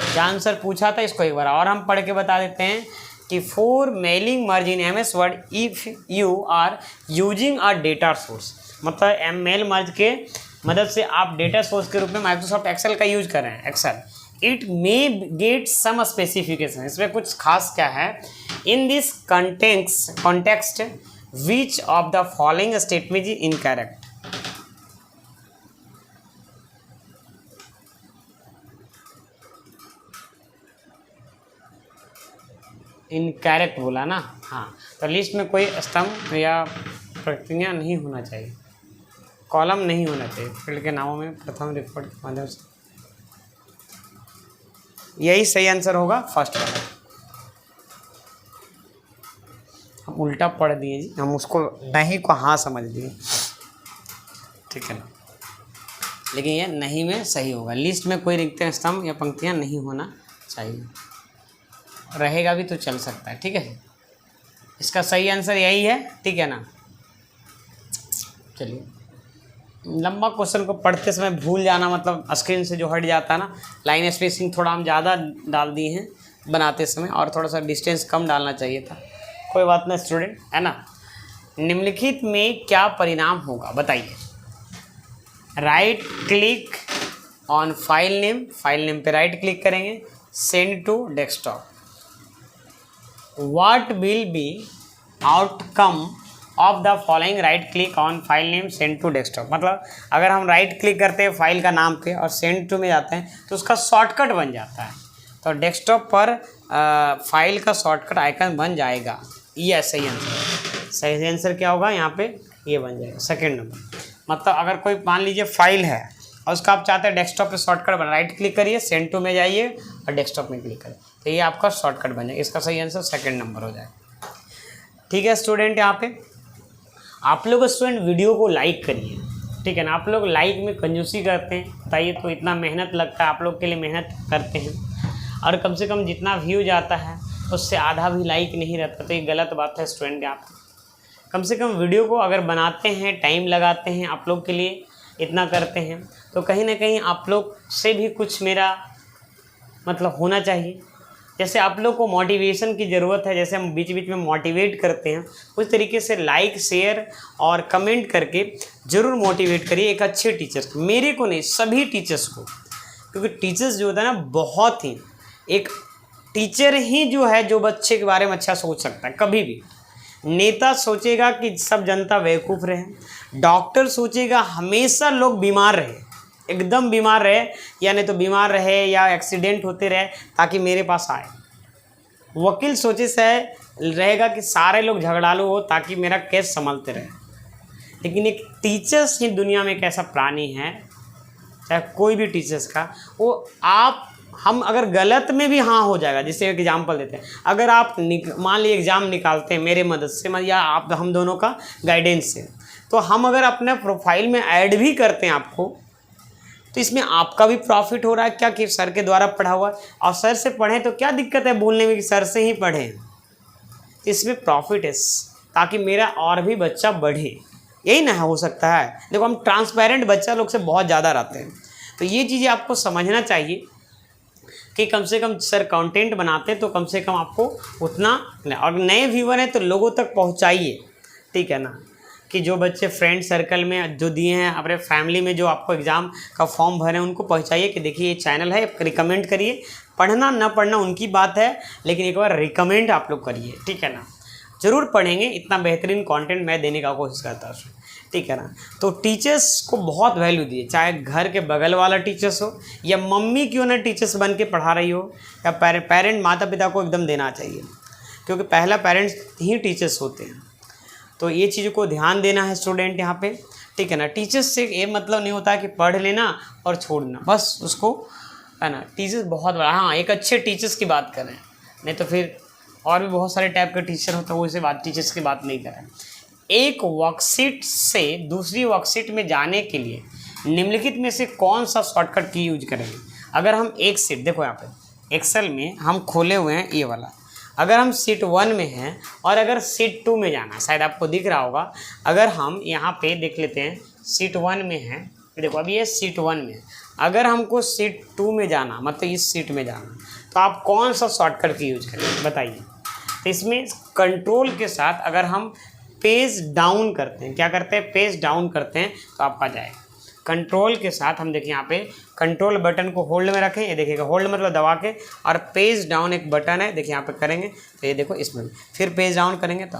क्या आंसर पूछा था इसको एक बार और हम पढ़ के बता देते हैं कि for mailing merge in MS Word if you are using a data source, मतलब मेल मर्ज के मदद से आप डेटा सोर्स के रूप में माइक्रोसॉफ्ट एक्सेल का यूज कर रहे हैं, Excel, it may get some specification. इसमें कुछ खास क्या है, in this context which of the following statement is incorrect. Incorrect बोला ना, हाँ। तो लिस्ट में कोई स्तंभ या पंक्तियां नहीं होना चाहिए, कॉलम नहीं होना चाहिए फील्ड के नामों में प्रथम रिपोर्ट के माध्यम से। यही सही आंसर होगा, फर्स्ट वाला। हम उल्टा पढ़ दिए जी, हम उसको नहीं को हाँ समझ दिए, ठीक है ना। लेकिन ये नहीं में सही होगा, लिस्ट में कोई रिक्त स्तंभ या पंक्तियां नहीं होना चाहिए। रहेगा भी तो चल सकता है, ठीक है। इसका सही आंसर यही है, ठीक है ना। चलिए, लंबा क्वेश्चन को पढ़ते समय भूल जाना मतलब स्क्रीन से जो हट जाता है ना, लाइन स्पेसिंग थोड़ा हम ज़्यादा डाल दिए हैं बनाते समय, और थोड़ा सा डिस्टेंस कम डालना चाहिए था। कोई बात नहीं स्टूडेंट, है ना। निम्नलिखित में क्या परिणाम होगा, बताइए। Right click on file name पे राइट क्लिक करेंगे, send to desktop. What will be outcome of the following, right click on file name send to desktop. मतलब अगर हम राइट क्लिक करते हैं फाइल का नाम पे और सेंड टू में जाते हैं तो उसका शॉर्टकट बन जाता है। तो डेस्कटॉप पर फाइल का शॉर्टकट आइकन बन जाएगा। ये सही आंसर, सही आंसर क्या होगा यहाँ पे, ये बन जाएगा सेकेंड नंबर। मतलब अगर कोई मान लीजिए फाइल है और उसका आप चाहते हैं डेस्कटॉप पे शॉर्टकट बना, राइट क्लिक करिए, सेंड टू में जाइए और डेस्कटॉप में क्लिक करिए, तो ये आपका शॉर्टकट बन जाएगा। इसका सही आंसर सेकेंड नंबर हो जाएगा, ठीक है स्टूडेंट। यहाँ पे आप लोग स्टूडेंट वीडियो को लाइक करिए, ठीक है ना। आप लोग लाइक में कंजूसी करते हैं, बताइए, तो इतना मेहनत लगता है, आप लोग के लिए मेहनत करते हैं, और कम से कम जितना व्यू जाता है उससे आधा भी लाइक नहीं रहता, तो ये गलत बात है स्टूडेंट। आप कम से कम वीडियो को अगर बनाते हैं, टाइम लगाते हैं, आप लोग के लिए इतना करते हैं, तो कहीं ना कहीं आप लोग से भी कुछ मेरा मतलब होना चाहिए। जैसे आप लोग को मोटिवेशन की ज़रूरत है, जैसे हम बीच बीच में मोटिवेट करते हैं, उस तरीके से लाइक, शेयर और कमेंट करके ज़रूर मोटिवेट करिए एक अच्छे टीचर्स को। मेरे को नहीं, सभी टीचर्स को, क्योंकि टीचर्स जो होता है ना, बहुत ही, एक टीचर ही जो है जो बच्चे के बारे में अच्छा सोच सकता है। कभी भी नेता सोचेगा कि सब जनता बेवकूफ़ रहे, डॉक्टर सोचेगा हमेशा लोग बीमार रहे, एकदम बीमार रहे, या नहीं तो बीमार रहे या एक्सीडेंट होते रहे ताकि मेरे पास आए। वकील सोचे से रहेगा कि सारे लोग झगड़ालू हो ताकि मेरा केस संभलते रहे। लेकिन एक टीचर्स ही दुनिया में एक ऐसा प्राणी है, चाहे कोई भी टीचर्स का, वो आप हम अगर गलत में भी हाँ हो जाएगा, जैसे एग्जाम्पल देते हैं, अगर आप मान लीजिए एग्ज़ाम निकालते हैं मेरे मदद से या आप हम दोनों का गाइडेंस से, तो हम अगर अपने प्रोफाइल में ऐड भी करते हैं आपको, तो इसमें आपका भी प्रॉफिट हो रहा है क्या, कि सर के द्वारा पढ़ा हुआ, और सर से पढ़ें तो क्या दिक्कत है बोलने में कि सर से ही पढ़ें, इसमें प्रॉफिट है, ताकि मेरा और भी बच्चा बढ़े, यही ना हो सकता है। देखो हम ट्रांसपेरेंट बच्चा लोग से बहुत ज़्यादा रहते हैं, तो ये चीज़ें आपको समझना चाहिए कि कम से कम सर कंटेंट बनाते हैं तो कम से कम आपको उतना, और नए व्यूअर हैं तो लोगों तक पहुंचाइए, ठीक है ना, कि जो बच्चे फ्रेंड सर्कल में जो दिए हैं, अपने फैमिली में जो आपको एग्ज़ाम का फॉर्म भरे हैं उनको पहुंचाइए कि देखिए ये चैनल है, रिकमेंड करिए, पढ़ना ना पढ़ना उनकी बात है, लेकिन एक बार रिकमेंड आप लोग करिए, ठीक है ना। ज़रूर पढ़ेंगे, इतना बेहतरीन कंटेंट मैं देने का कोशिश करता हूँ, ठीक है ना। तो टीचर्स को बहुत वैल्यू दिए, चाहे घर के बगल वाला टीचर्स हो या मम्मी क्यों ना टीचर्स बन के पढ़ा रही हो, या पेरेंट माता पिता को एकदम देना चाहिए, क्योंकि पहला पेरेंट्स ही टीचर्स होते हैं। तो ये चीज़ को ध्यान देना है स्टूडेंट यहाँ पे, ठीक है ना। टीचर्स से ये मतलब नहीं होता है कि पढ़ लेना और छोड़ना, बस उसको, है ना। टीचर्स बहुत बड़ा, हाँ एक अच्छे टीचर्स की बात करें, नहीं तो फिर और भी बहुत सारे टाइप के टीचर होते हैं, वो इसे बात टीचर्स की बात नहीं करें। एक वर्कशीट से दूसरी वर्कशीट में जाने के लिए निम्नलिखित में से कौन सा शॉर्टकट की यूज करेंगे। अगर हम एक सीट, देखो यहाँ पे एक्सेल में हम खोले हुए हैं ये वाला, अगर हम सीट 1 में हैं और अगर सीट 2 में जाना, शायद आपको दिख रहा होगा, अगर हम यहाँ पे देख लेते हैं सीट 1 में है, देखो अभी ये सीट 1 में है, अगर हमको सीट 2 में जाना, मतलब इस सीट में जाना, तो आप कौन सा शॉर्टकट की यूज करेंगे बताइए। तो इसमें कंट्रोल के साथ अगर हम पेज डाउन करते हैं, क्या करते हैं, पेज डाउन करते हैं, तो आप आ जाएगा कंट्रोल के साथ। हम देखिए यहाँ पे कंट्रोल बटन को होल्ड में रखें, ये देखिएगा होल्ड मतलब दबा के, और पेज डाउन एक बटन है, देखिए यहाँ पे करेंगे तो ये देखो इसमें फिर पेज डाउन करेंगे, तो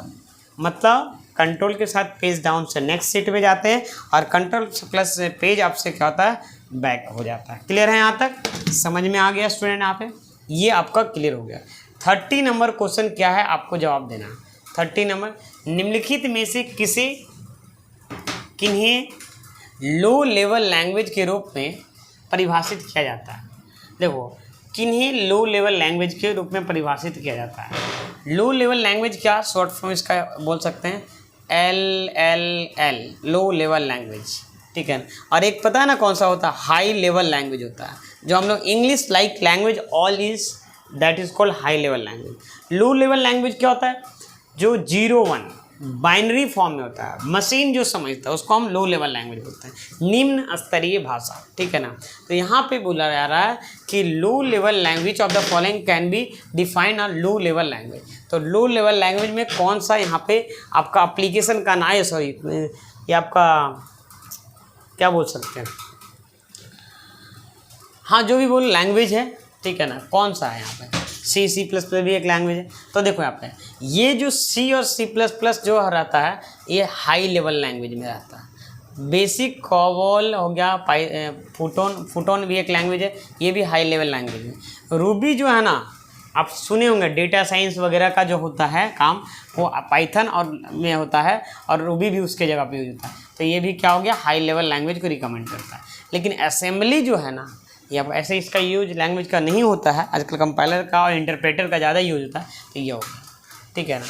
मतलब कंट्रोल के साथ पेज डाउन से नेक्स्ट सीट पे जाते हैं, और कंट्रोल प्लस पेज आपसे क्या होता है, बैक हो जाता है। क्लियर है यहाँ तक, समझ में आ गया स्टूडेंट, यहाँ पे ये आपका क्लियर हो गया। 30 नंबर क्वेश्चन क्या है, आपको जवाब देना है। 30 नंबर, निम्नलिखित में से किन्हें लो लेवल लैंग्वेज के रूप में परिभाषित किया जाता है। देखो किन्हें लो लेवल लैंग्वेज के रूप में परिभाषित किया जाता है। लो लेवल लैंग्वेज क्या शॉर्ट फॉर्म इसका बोल सकते हैं, LLL, लो लेवल लैंग्वेज, ठीक है। और एक पता है ना कौन सा होता है, हाई लेवल लैंग्वेज होता है, जो हम लोग English like language all is that is called high level language. Low level language क्या होता है, जो 0-1 बाइनरी फॉर्म में होता है, मशीन जो समझता है उसको हम लो लेवल लैंग्वेज बोलते हैं, निम्न स्तरीय भाषा, ठीक है ना। तो यहाँ पे बोला जा रहा है कि low level language of the following can be define a low level language. तो लो लेवल लैंग्वेज में कौन सा यहाँ पे आपका एप्लीकेशन का नाम है, सॉरी ये आपका क्या बोल सकते हैं, हाँ जो भी बोल लैंग्वेज है, ठीक है ना, कौन सा है यहाँ पे, C++ भी एक लैंग्वेज है। तो देखो यहाँ पे ये जो C और C++ जो रहता है ये हाई लेवल लैंग्वेज में रहता है। बेसिक कॉबॉल हो गया, फुटोन भी एक लैंग्वेज है, ये भी हाई लेवल लैंग्वेज है। रूबी जो है ना, आप सुने होंगे डेटा साइंस वगैरह का जो होता है काम, वो पाइथन और में होता है, और रूबी भी उसके जगह पे यूज होता है। तो ये भी क्या हो गया, हाई लेवल लैंग्वेज को रिकमेंड करता है। लेकिन असेंबली जो है ना, या ऐसे इसका यूज लैंग्वेज का नहीं होता है, आजकल कंपाइलर का और इंटरप्रेटर का ज़्यादा यूज होता है, तो ये होगा, ठीक है ना।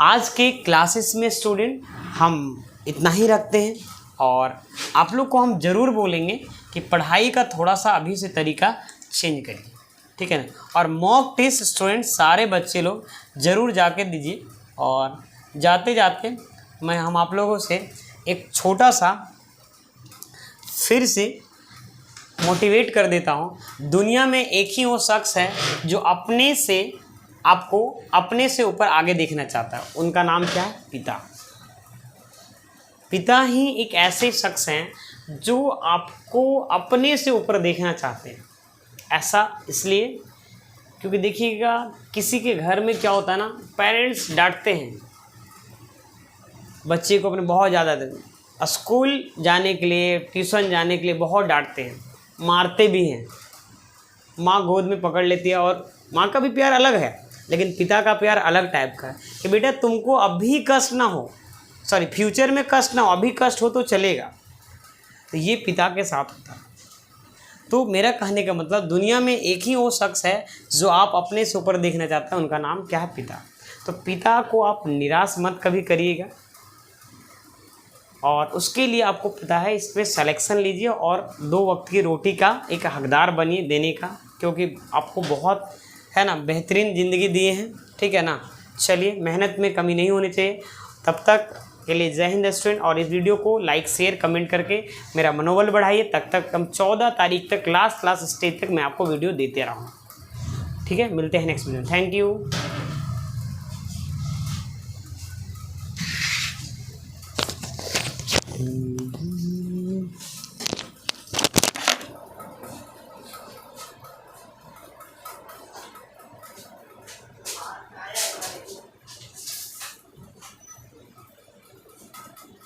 आज के क्लासेस में स्टूडेंट हम इतना ही रखते हैं, और आप लोग को हम ज़रूर बोलेंगे कि पढ़ाई का थोड़ा सा अभी से तरीका चेंज करिए, ठीक है ना। और मॉक टेस्ट स्टूडेंट सारे बच्चे लोग ज़रूर जाके दीजिए। और जाते जाते हम आप लोगों से एक छोटा सा फिर से मोटिवेट कर देता हूँ। दुनिया में एक ही वो शख्स है जो अपने से आपको अपने से ऊपर आगे देखना चाहता है, उनका नाम क्या है, पिता। पिता ही एक ऐसे शख्स हैं जो आपको अपने से ऊपर देखना चाहते हैं। ऐसा इसलिए क्योंकि देखिएगा किसी के घर में क्या होता है ना, पेरेंट्स डांटते हैं बच्चे को अपने बहुत ज़्यादा, स्कूल जाने के लिए, ट्यूशन जाने के लिए बहुत डांटते हैं, मारते भी हैं। माँ गोद में पकड़ लेती है, और माँ का भी प्यार अलग है, लेकिन पिता का प्यार अलग टाइप का है कि बेटा तुमको अभी कष्ट ना हो, सॉरी फ्यूचर में कष्ट ना हो, अभी कष्ट हो तो चलेगा। तो ये पिता के साथ होता है। तो मेरा कहने का मतलब दुनिया में एक ही वो शख्स है जो आप अपने से ऊपर देखना चाहते हैं, उनका नाम क्या है? पिता। तो पिता को आप निराश मत कभी करिएगा, और उसके लिए आपको पता है इस पर सिलेक्शन लीजिए और 2 वक्त की रोटी का एक हकदार बनिए देने का, क्योंकि आपको बहुत है ना बेहतरीन ज़िंदगी दिए हैं, ठीक है ना। चलिए, मेहनत में कमी नहीं होनी चाहिए। तब तक के लिए जय हिंद स्टूडेंट, और इस वीडियो को लाइक शेयर कमेंट करके मेरा मनोबल बढ़ाइए। तक हम 14 तारीख तक लास्ट स्टेज तक मैं आपको वीडियो देते रहूँगा, ठीक है। मिलते हैं नेक्स्ट वीडियो। Thank you.